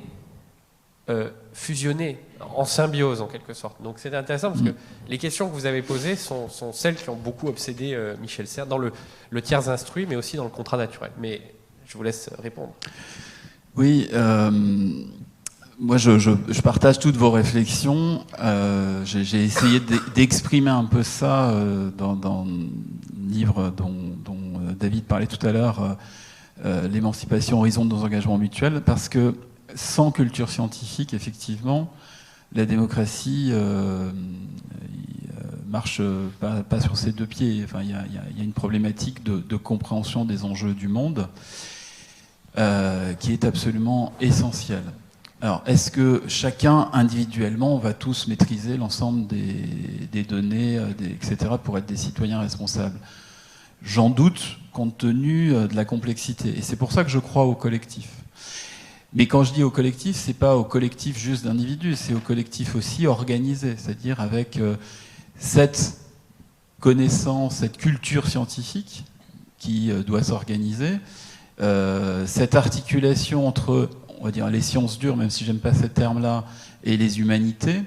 fusionné, en symbiose en quelque sorte. Donc c'est intéressant parce que les questions que vous avez posées sont celles qui ont beaucoup obsédé Michel Serres dans le tiers instruit, mais aussi dans le contrat naturel. Mais je vous laisse répondre. Oui, moi je partage toutes vos réflexions. J'ai essayé d'exprimer un peu ça dans le livre dont David parlait tout à l'heure, l'émancipation horizon de nos engagements mutuels, parce que sans culture scientifique, effectivement, la démocratie marche pas sur ses deux pieds. Enfin, il y a une problématique de compréhension des enjeux du monde qui est absolument essentielle. Alors, est-ce que chacun, individuellement, va tous maîtriser l'ensemble des données, etc., pour être des citoyens responsables? J'en doute, compte tenu de la complexité. Et c'est pour ça que je crois au collectif. Mais quand je dis au collectif, c'est pas au collectif juste d'individus, c'est au collectif aussi organisé, c'est-à-dire avec cette connaissance, cette culture scientifique qui doit s'organiser, cette articulation entre, on va dire, les sciences dures, même si j'aime pas ce terme-là, et les humanités,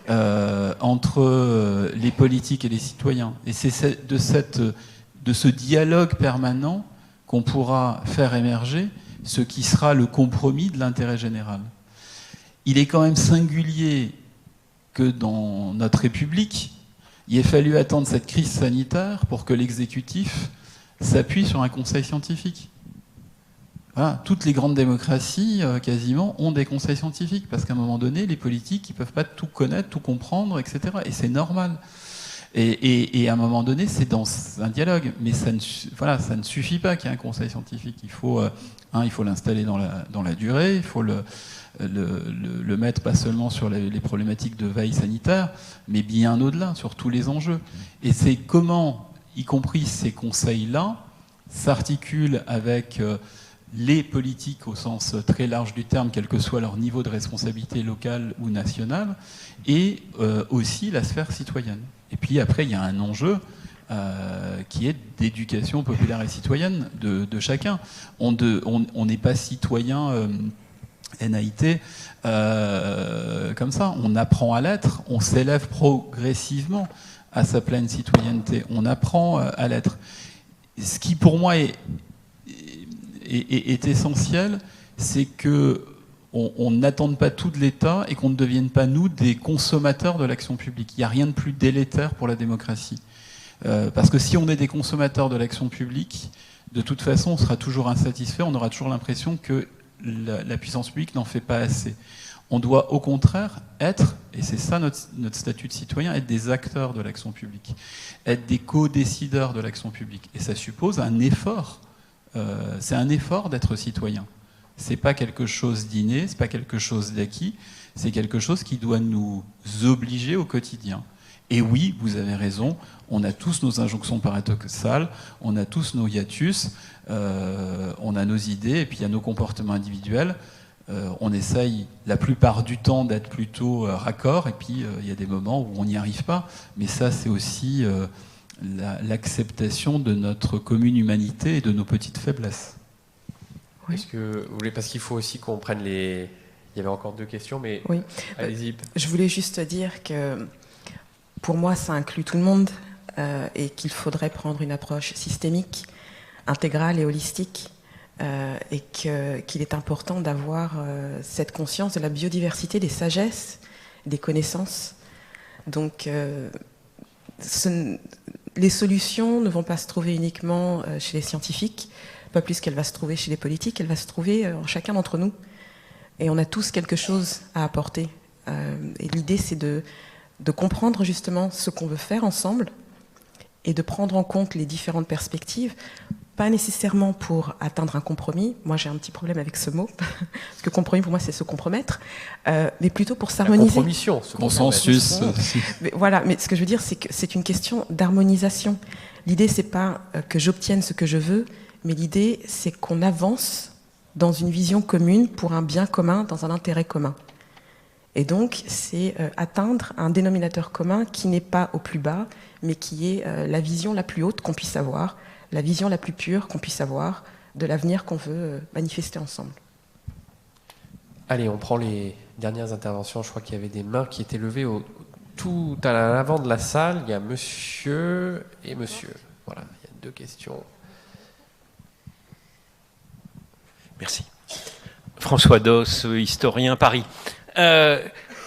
entre les politiques et les citoyens. Et c'est de ce dialogue permanent qu'on pourra faire émerger ce qui sera le compromis de l'intérêt général. Il est quand même singulier que dans notre République, il ait fallu attendre cette crise sanitaire pour que l'exécutif s'appuie sur un conseil scientifique. Voilà, toutes les grandes démocraties, quasiment, ont des conseils scientifiques, parce qu'à un moment donné, les politiques, ils ne peuvent pas tout connaître, tout comprendre, etc. Et c'est normal. Et à un moment donné, c'est dans un dialogue. Mais ça ne suffit pas qu'il y ait un conseil scientifique. Il faut l'installer dans la durée, il faut le mettre pas seulement sur les problématiques de veille sanitaire, mais bien au-delà, sur tous les enjeux. Et c'est comment, y compris ces conseils-là, s'articulent avec les politiques au sens très large du terme, quel que soit leur niveau de responsabilité locale ou nationale, et aussi la sphère citoyenne. Et puis après, il y a un enjeu qui est d'éducation populaire et citoyenne de chacun. On n'est pas citoyen NAIT comme ça. On apprend à l'être, on s'élève progressivement à sa pleine citoyenneté. On apprend à l'être. Ce qui pour moi est essentiel, c'est que on n'attende pas tout de l'État et qu'on ne devienne pas, nous, des consommateurs de l'action publique. Il n'y a rien de plus délétère pour la démocratie. Parce que si on est des consommateurs de l'action publique, de toute façon, on sera toujours insatisfait, on aura toujours l'impression que la puissance publique n'en fait pas assez. On doit au contraire être, et c'est ça notre statut de citoyen, être des acteurs de l'action publique, être des co-décideurs de l'action publique. Et ça suppose un effort. C'est un effort d'être citoyen. C'est pas quelque chose d'inné, c'est pas quelque chose d'acquis, c'est quelque chose qui doit nous obliger au quotidien. Et oui, vous avez raison, on a tous nos injonctions paradoxales, on a tous nos hiatus, on a nos idées, et puis il y a nos comportements individuels. On essaye la plupart du temps d'être plutôt raccord, et puis il y a des moments où on n'y arrive pas. Mais ça, c'est aussi l'acceptation de notre commune humanité et de nos petites faiblesses. Oui. Est-ce que vous voulez, parce qu'il faut aussi qu'on prenne les... Il y avait encore 2 questions, mais oui. Allez-y. Je voulais juste dire que pour moi, ça inclut tout le monde et qu'il faudrait prendre une approche systémique, intégrale et holistique. Et qu'il est important d'avoir cette conscience de la biodiversité, des sagesses, des connaissances. Donc, les solutions ne vont pas se trouver uniquement chez les scientifiques, pas plus qu'elle va se trouver chez les politiques, elle va se trouver en chacun d'entre nous. Et on a tous quelque chose à apporter. Et l'idée, c'est de comprendre justement ce qu'on veut faire ensemble et de prendre en compte les différentes perspectives. Pas nécessairement pour atteindre un compromis. Moi, j'ai un petit problème avec ce mot, parce que compromis, pour moi, c'est se compromettre, mais plutôt pour s'harmoniser. La compromission, ce consensus. Mais voilà, mais ce que je veux dire, c'est que c'est une question d'harmonisation. L'idée, c'est pas que j'obtienne ce que je veux, mais l'idée, c'est qu'on avance dans une vision commune pour un bien commun, dans un intérêt commun. Et donc, c'est atteindre un dénominateur commun qui n'est pas au plus bas, mais qui est la vision la plus haute qu'on puisse avoir, la vision la plus pure qu'on puisse avoir de l'avenir qu'on veut manifester ensemble. Allez, on prend les dernières interventions. Je crois qu'il y avait des mains qui étaient levées tout à l'avant de la salle. Il y a monsieur et monsieur. Voilà, il y a 2 questions. Merci. François Doss, historien, Paris.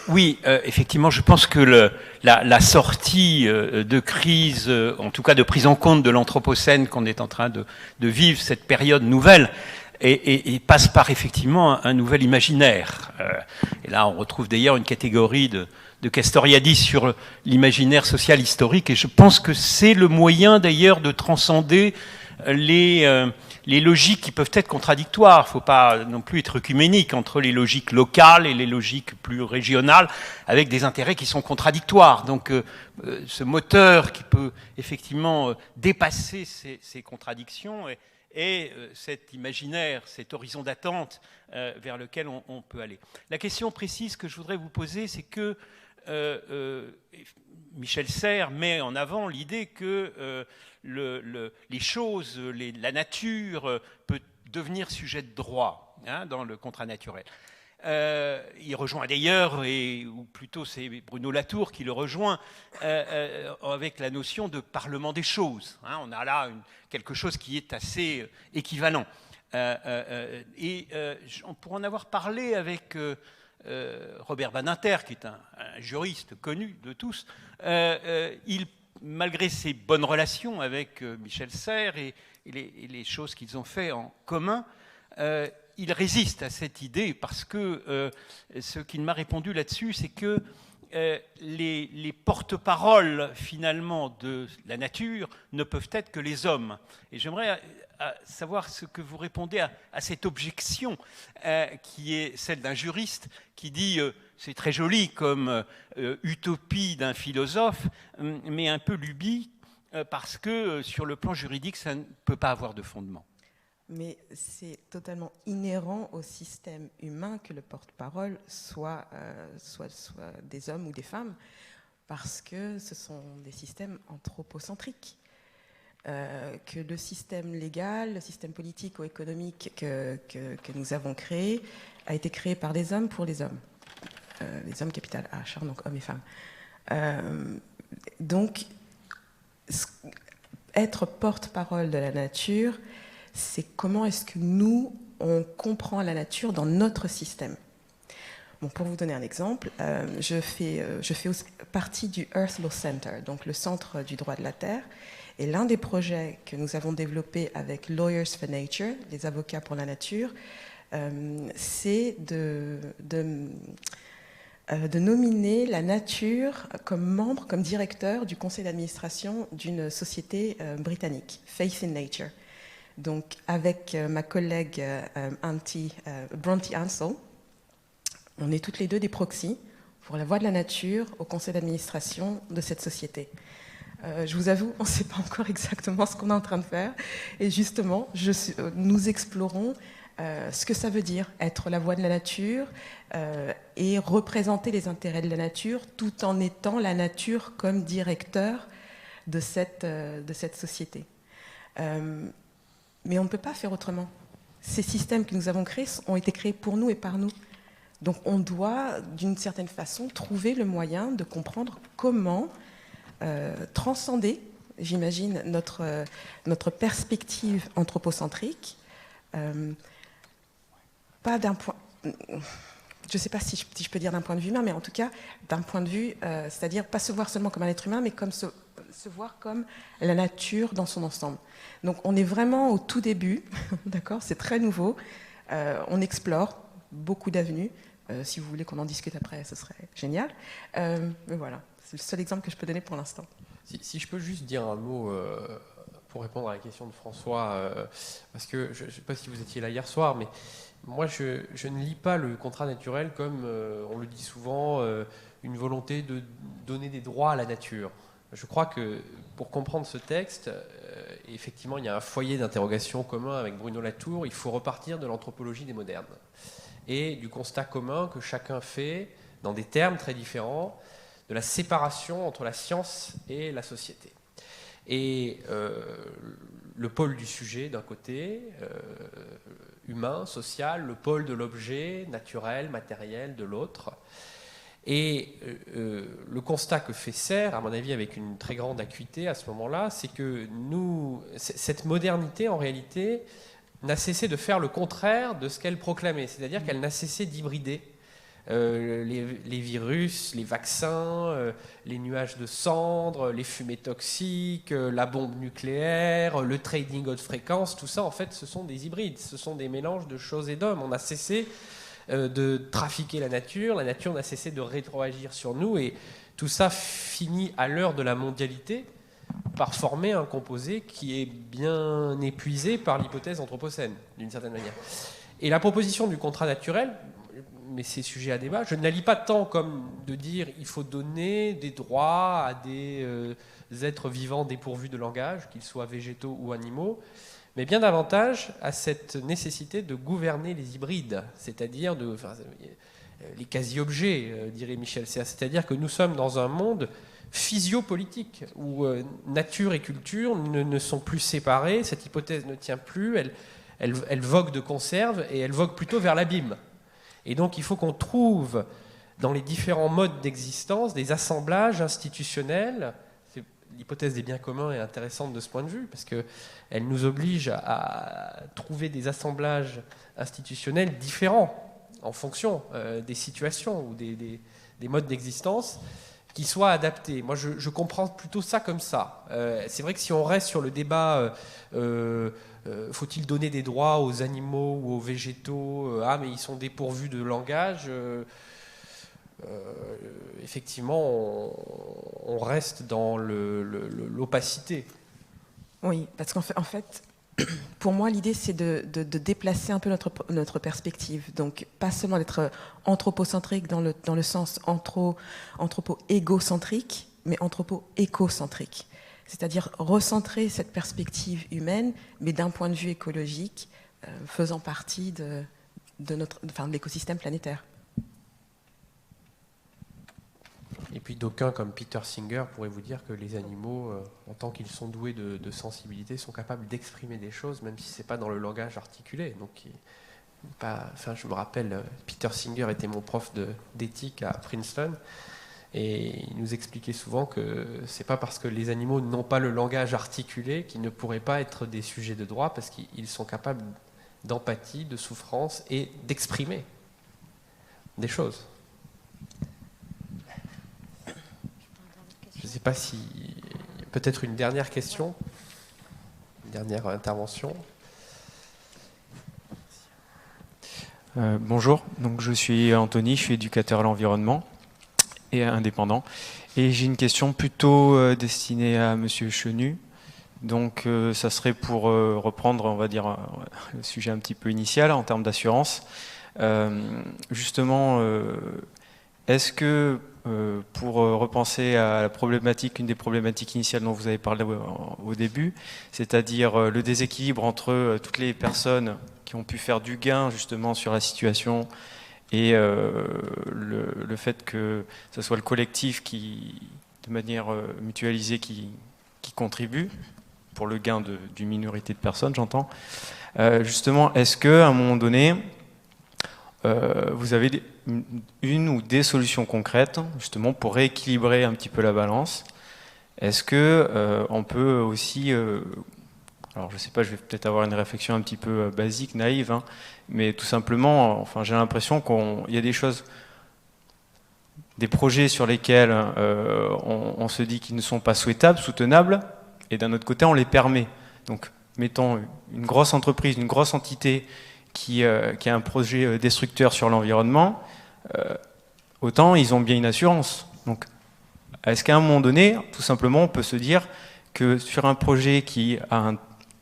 Oui, effectivement, je pense que la sortie de crise, en tout cas de prise en compte de l'anthropocène qu'on est en train de vivre, cette période nouvelle, et passe par effectivement un nouvel imaginaire. Et là, on retrouve d'ailleurs une catégorie de Castoriadis sur l'imaginaire social historique, et je pense que c'est le moyen d'ailleurs de transcender les logiques qui peuvent être contradictoires. Il ne faut pas non plus être œcuménique entre les logiques locales et les logiques plus régionales, avec des intérêts qui sont contradictoires. Donc ce moteur qui peut effectivement dépasser ces contradictions et cet imaginaire, cet horizon d'attente vers lequel on peut aller. La question précise que je voudrais vous poser, c'est que Michel Serres met en avant l'idée que les choses, la nature peut devenir sujet de droit dans le contrat naturel. Il rejoint d'ailleurs, ou plutôt c'est Bruno Latour qui le rejoint, avec la notion de parlement des choses. On a là quelque chose qui est assez équivalent. Pour en avoir parlé avec Robert Badinter, qui est un juriste connu de tous, malgré ses bonnes relations avec Michel Serres et les choses qu'ils ont fait en commun, il résiste à cette idée parce que ce qu'il m'a répondu là-dessus, c'est que les porte-paroles finalement de la nature ne peuvent être que les hommes. Et j'aimerais savoir ce que vous répondez à cette objection qui est celle d'un juriste qui dit c'est très joli comme utopie d'un philosophe, mais un peu lubie parce que sur le plan juridique, ça ne peut pas avoir de fondement. Mais c'est totalement inhérent au système humain que le porte-parole soit des hommes ou des femmes, parce que ce sont des systèmes anthropocentriques. Que le système légal, le système politique ou économique que nous avons créé a été créé par des hommes pour les hommes. Les hommes capital H, donc hommes et femmes. Donc, être porte-parole de la nature, c'est comment est-ce que nous, on comprend la nature dans notre système. Bon, pour vous donner un exemple, je fais partie du Earth Law Center, donc le centre du droit de la Terre. Et l'un des projets que nous avons développé avec Lawyers for Nature, les avocats pour la nature, c'est de nominer la nature comme membre, comme directeur du conseil d'administration d'une société britannique, Faith in Nature. Donc, avec ma collègue Bronte Ansell, on est toutes les deux des proxys pour la voix de la nature au conseil d'administration de cette société. Je vous avoue, on ne sait pas encore exactement ce qu'on est en train de faire. Et justement, nous explorons ce que ça veut dire être la voix de la nature et représenter les intérêts de la nature tout en étant la nature comme directeur de cette société. Mais on ne peut pas faire autrement. Ces systèmes que nous avons créés ont été créés pour nous et par nous. Donc on doit, d'une certaine façon, trouver le moyen de comprendre comment transcender, j'imagine, notre perspective anthropocentrique, pas d'un point... Je ne sais pas si je peux dire d'un point de vue humain, mais en tout cas d'un point de vue, c'est-à-dire pas se voir seulement comme un être humain, mais comme se voir comme la nature dans son ensemble. Donc on est vraiment au tout début, d'accord, c'est très nouveau, on explore beaucoup d'avenues. Si vous voulez qu'on en discute après, ce serait génial. Mais voilà, c'est le seul exemple que je peux donner pour l'instant. Si je peux juste dire un mot pour répondre à la question de François, parce que je ne sais pas si vous étiez là hier soir, mais moi je ne lis pas le contrat naturel comme, on le dit souvent, une volonté de donner des droits à la nature. Je crois que pour comprendre ce texte, effectivement il y a un foyer d'interrogation commun avec Bruno Latour, il faut repartir de l'anthropologie des modernes et du constat commun que chacun fait, dans des termes très différents, de la séparation entre la science et la société. Et le pôle du sujet d'un côté, humain, social, le pôle de l'objet, naturel, matériel, de l'autre. Et le constat que fait Serres, à mon avis avec une très grande acuité à ce moment-là, c'est que cette modernité en réalité n'a cessé de faire le contraire de ce qu'elle proclamait, c'est-à-dire qu'elle n'a cessé d'hybrider les virus, les vaccins, les nuages de cendres, les fumées toxiques, la bombe nucléaire, le trading haute fréquence, tout ça en fait ce sont des hybrides, ce sont des mélanges de choses et d'hommes. On a cessé de trafiquer la nature n'a cessé de rétroagir sur nous et tout ça finit à l'heure de la mondialité par former un composé qui est bien épuisé par l'hypothèse anthropocène, d'une certaine manière. Et la proposition du contrat naturel, mais c'est sujet à débat, je ne la lis pas tant comme de dire il faut donner des droits à des êtres vivants dépourvus de langage, qu'ils soient végétaux ou animaux, mais bien davantage à cette nécessité de gouverner les hybrides, c'est-à-dire les quasi-objets, dirait Michel Serres, c'est-à-dire que nous sommes dans un monde physiopolitique, où nature et culture ne sont plus séparées, cette hypothèse ne tient plus, elle vogue de conserve et elle vogue plutôt vers l'abîme. Et donc il faut qu'on trouve dans les différents modes d'existence des assemblages institutionnels. L'hypothèse des biens communs est intéressante de ce point de vue, parce qu'elle nous oblige à trouver des assemblages institutionnels différents en fonction des situations ou des modes d'existence, qui soit adapté. Moi, je comprends plutôt ça comme ça. C'est vrai que si on reste sur le débat, faut-il donner des droits aux animaux ou aux végétaux, mais ils sont dépourvus de langage, effectivement, on reste dans l'opacité. Oui, parce qu'en fait, pour moi, l'idée, c'est de déplacer un peu notre perspective. Donc, pas seulement d'être anthropocentrique dans le sens anthropo-égocentrique, mais anthropo-écocentrique. C'est-à-dire recentrer cette perspective humaine, mais d'un point de vue écologique, faisant partie de l'écosystème planétaire. Et puis d'aucuns comme Peter Singer pourraient vous dire que les animaux, en tant qu'ils sont doués de sensibilité, sont capables d'exprimer des choses, même si ce n'est pas dans le langage articulé. Donc, je me rappelle, Peter Singer était mon prof d'éthique à Princeton, et il nous expliquait souvent que ce n'est pas parce que les animaux n'ont pas le langage articulé qu'ils ne pourraient pas être des sujets de droit, parce qu'ils sont capables d'empathie, de souffrance et d'exprimer des choses. Je ne sais pas si... Peut-être une dernière question, une dernière intervention. Bonjour, donc je suis Anthony, je suis éducateur à l'environnement et indépendant. Et j'ai une question plutôt destinée à Monsieur Chenu. Donc ça serait pour reprendre, on va dire, le sujet un petit peu initial en termes d'assurance. Justement, est-ce que pour repenser à la problématique, une des problématiques initiales dont vous avez parlé au début, c'est-à-dire le déséquilibre entre toutes les personnes qui ont pu faire du gain justement sur la situation et le fait que ce soit le collectif qui, de manière mutualisée, qui contribue pour le gain d'une minorité de personnes, j'entends. Justement, est-ce qu'à un moment donné, vous avez une ou des solutions concrètes justement pour rééquilibrer un petit peu la balance? Est-ce que on peut aussi alors je sais pas, je vais peut-être avoir une réflexion un petit peu basique, naïve, hein, mais tout simplement, enfin j'ai l'impression qu'il y a des choses, des projets sur lesquels on se dit qu'ils ne sont pas souhaitables, soutenables, et d'un autre côté on les permet. Donc mettons une grosse entreprise, une grosse entité qui a un projet destructeur sur l'environnement, autant ils ont bien une assurance. Donc est-ce qu'à un moment donné, tout simplement, on peut se dire que sur un projet qui a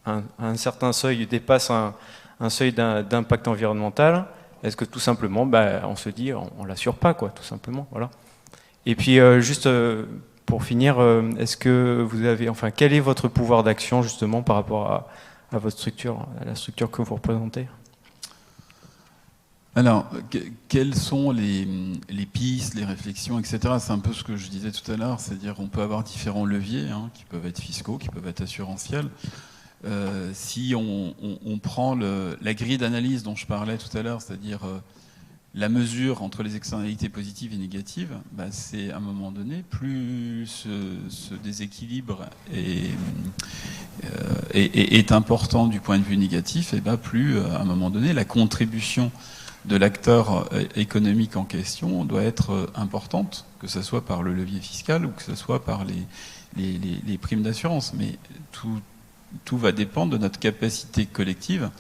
un certain seuil, dépasse un seuil d'impact environnemental, est-ce que tout simplement, on se dit, on l'assure pas, quoi, tout simplement, voilà. Et puis juste pour finir, est-ce que vous avez, enfin, quel est votre pouvoir d'action justement par rapport à votre structure, à la structure que vous représentez? Alors, quelles sont les pistes, les réflexions, etc. C'est un peu ce que je disais tout à l'heure, c'est-à-dire qu'on peut avoir différents leviers, hein, qui peuvent être fiscaux, qui peuvent être assurantiels. Si on prend la grille d'analyse dont je parlais tout à l'heure, c'est-à-dire la mesure entre les externalités positives et négatives, c'est à un moment donné, plus ce déséquilibre est important du point de vue négatif, et plus à un moment donné la contribution de l'acteur économique en question doit être importante, que ce soit par le levier fiscal ou que ce soit par les primes d'assurance. Mais tout va dépendre de notre capacité collective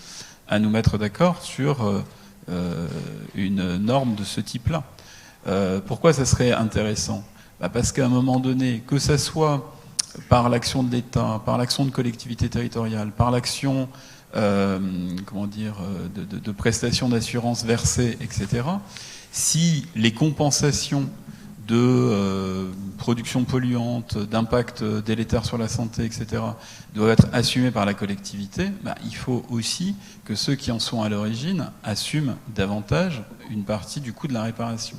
à nous mettre d'accord sur une norme de ce type-là. Pourquoi ça serait intéressant? Parce qu'à un moment donné, que ça soit par l'action de l'État, par l'action de collectivités territoriales, par l'action de prestations d'assurance versées, etc., si les compensations de production polluante, d'impact délétère sur la santé, etc., doivent être assumées par la collectivité, il faut aussi que ceux qui en sont à l'origine assument davantage une partie du coût de la réparation.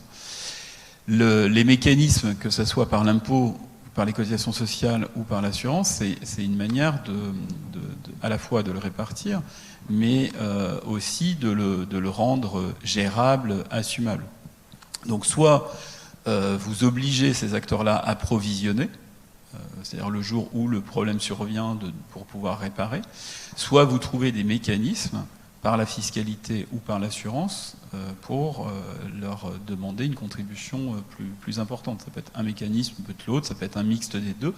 Les mécanismes, que ce soit par l'impôt, par les cotisations sociales ou par l'assurance, c'est une manière à la fois de le répartir, mais aussi de le rendre gérable, assumable. Donc soit vous obligez ces acteurs-là à provisionner, c'est-à-dire le jour où le problème survient pour pouvoir réparer, soit vous trouvez des mécanismes par la fiscalité ou par l'assurance pour leur demander une contribution plus importante. Ça peut être un mécanisme, ça peut être l'autre, ça peut être un mixte des deux,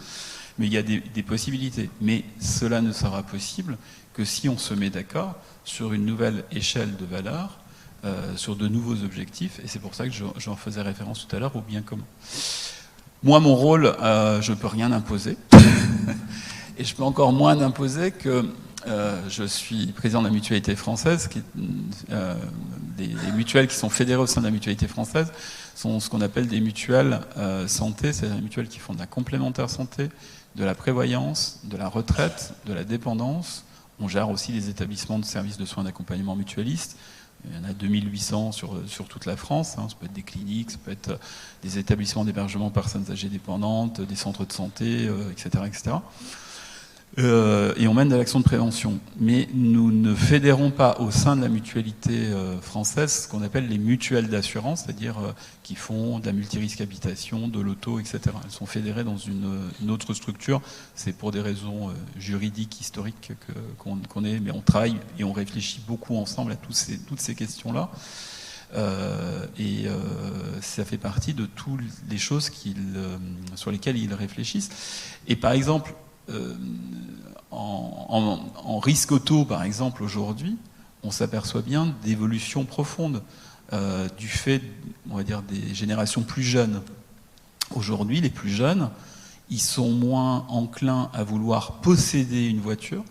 mais il y a des possibilités. Mais cela ne sera possible que si on se met d'accord sur une nouvelle échelle de valeur, sur de nouveaux objectifs, et c'est pour ça que j'en faisais référence tout à l'heure au bien commun. Moi, mon rôle, je ne peux rien imposer, et je peux encore moins imposer que je suis président de la Mutualité française, des mutuelles qui sont fédérées au sein de la Mutualité française sont ce qu'on appelle des mutuelles santé, c'est-à-dire des mutuelles qui font de la complémentaire santé, de la prévoyance, de la retraite, de la dépendance. On gère aussi les établissements de services de soins d'accompagnement mutualistes. Il y en a 2800 sur toute la France. Ça peut être des cliniques, ça peut être des établissements d'hébergement personnes âgées dépendantes, des centres de santé, etc., etc. Et on mène de l'action de prévention. Mais nous ne fédérons pas au sein de la mutualité française ce qu'on appelle les mutuelles d'assurance, c'est-à-dire qui font de la multirisque habitation, de l'auto, etc. Elles sont fédérées dans une autre structure. C'est pour des raisons juridiques, historiques qu'on est, mais on travaille et on réfléchit beaucoup ensemble à toutes ces questions-là. Ça fait partie de toutes les choses sur lesquelles ils réfléchissent. Et par exemple, en risque auto, par exemple, aujourd'hui, on s'aperçoit bien d'évolutions profondes du fait, on va dire, des générations plus jeunes. Aujourd'hui, les plus jeunes, ils sont moins enclins à vouloir posséder une voiture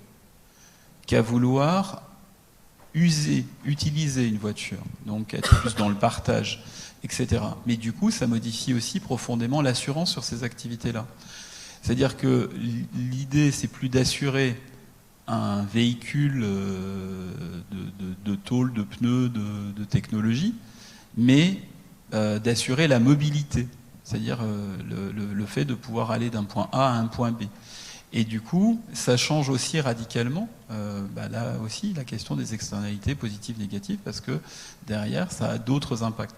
qu'à vouloir utiliser une voiture, donc être plus dans le partage, etc. Mais du coup, ça modifie aussi profondément l'assurance sur ces activités-là. C'est-à-dire que l'idée, c'est plus d'assurer un véhicule de tôle, de pneus, de technologie, mais d'assurer la mobilité, c'est-à-dire le fait de pouvoir aller d'un point A à un point B. Et du coup, ça change aussi radicalement, là aussi, la question des externalités positives, négatives, parce que derrière, ça a d'autres impacts.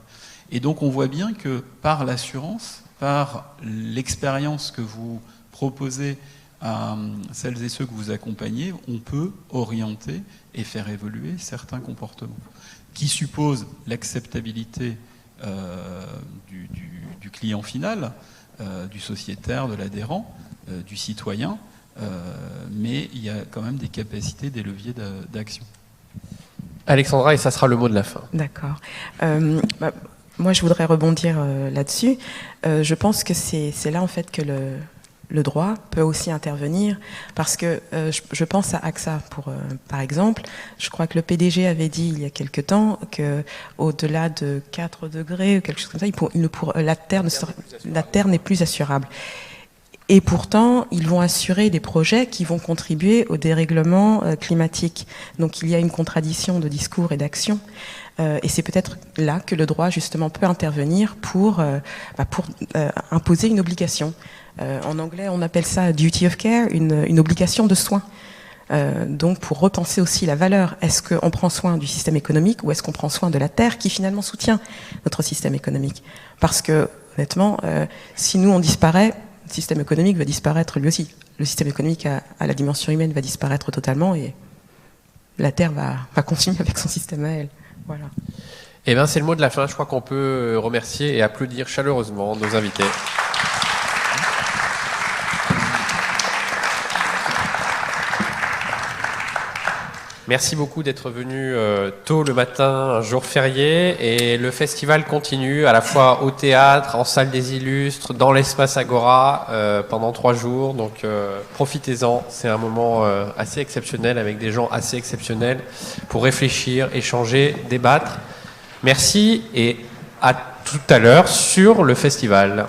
Et donc, on voit bien que par l'assurance, par l'expérience que vous proposez à celles et ceux que vous accompagnez, on peut orienter et faire évoluer certains comportements, qui supposent l'acceptabilité du client final, du sociétaire, de l'adhérent, du citoyen, mais il y a quand même des capacités, des leviers d'action. Alexandra, et ça sera le mot de la fin. D'accord. Moi, je voudrais rebondir là-dessus. Je pense que c'est là, en fait, que le droit peut aussi intervenir, parce que je pense à AXA, par exemple. Je crois que le PDG avait dit il y a quelque temps qu'au-delà de 4 degrés, ou quelque chose comme ça, la Terre n'est plus assurable. Et pourtant, ils vont assurer des projets qui vont contribuer au dérèglement climatique. Donc il y a une contradiction de discours et d'action. Et c'est peut-être là que le droit, justement, peut intervenir pour imposer une obligation. En anglais, on appelle ça duty of care, une obligation de soin. Donc pour repenser aussi la valeur, est-ce qu'on prend soin du système économique ou est-ce qu'on prend soin de la Terre qui finalement soutient notre système économique? Parce que, honnêtement, si nous on disparaît, le système économique va disparaître lui aussi. Le système économique à la dimension humaine va disparaître totalement et la Terre va continuer avec son système à elle. Voilà. Eh bien, c'est le mot de la fin. Je crois qu'on peut remercier et applaudir chaleureusement nos invités. Merci beaucoup d'être venu tôt le matin, un jour férié, et le festival continue à la fois au théâtre, en salle des illustres, dans l'espace Agora pendant 3 jours. Donc profitez-en, c'est un moment assez exceptionnel avec des gens assez exceptionnels pour réfléchir, échanger, débattre. Merci et à tout à l'heure sur le festival.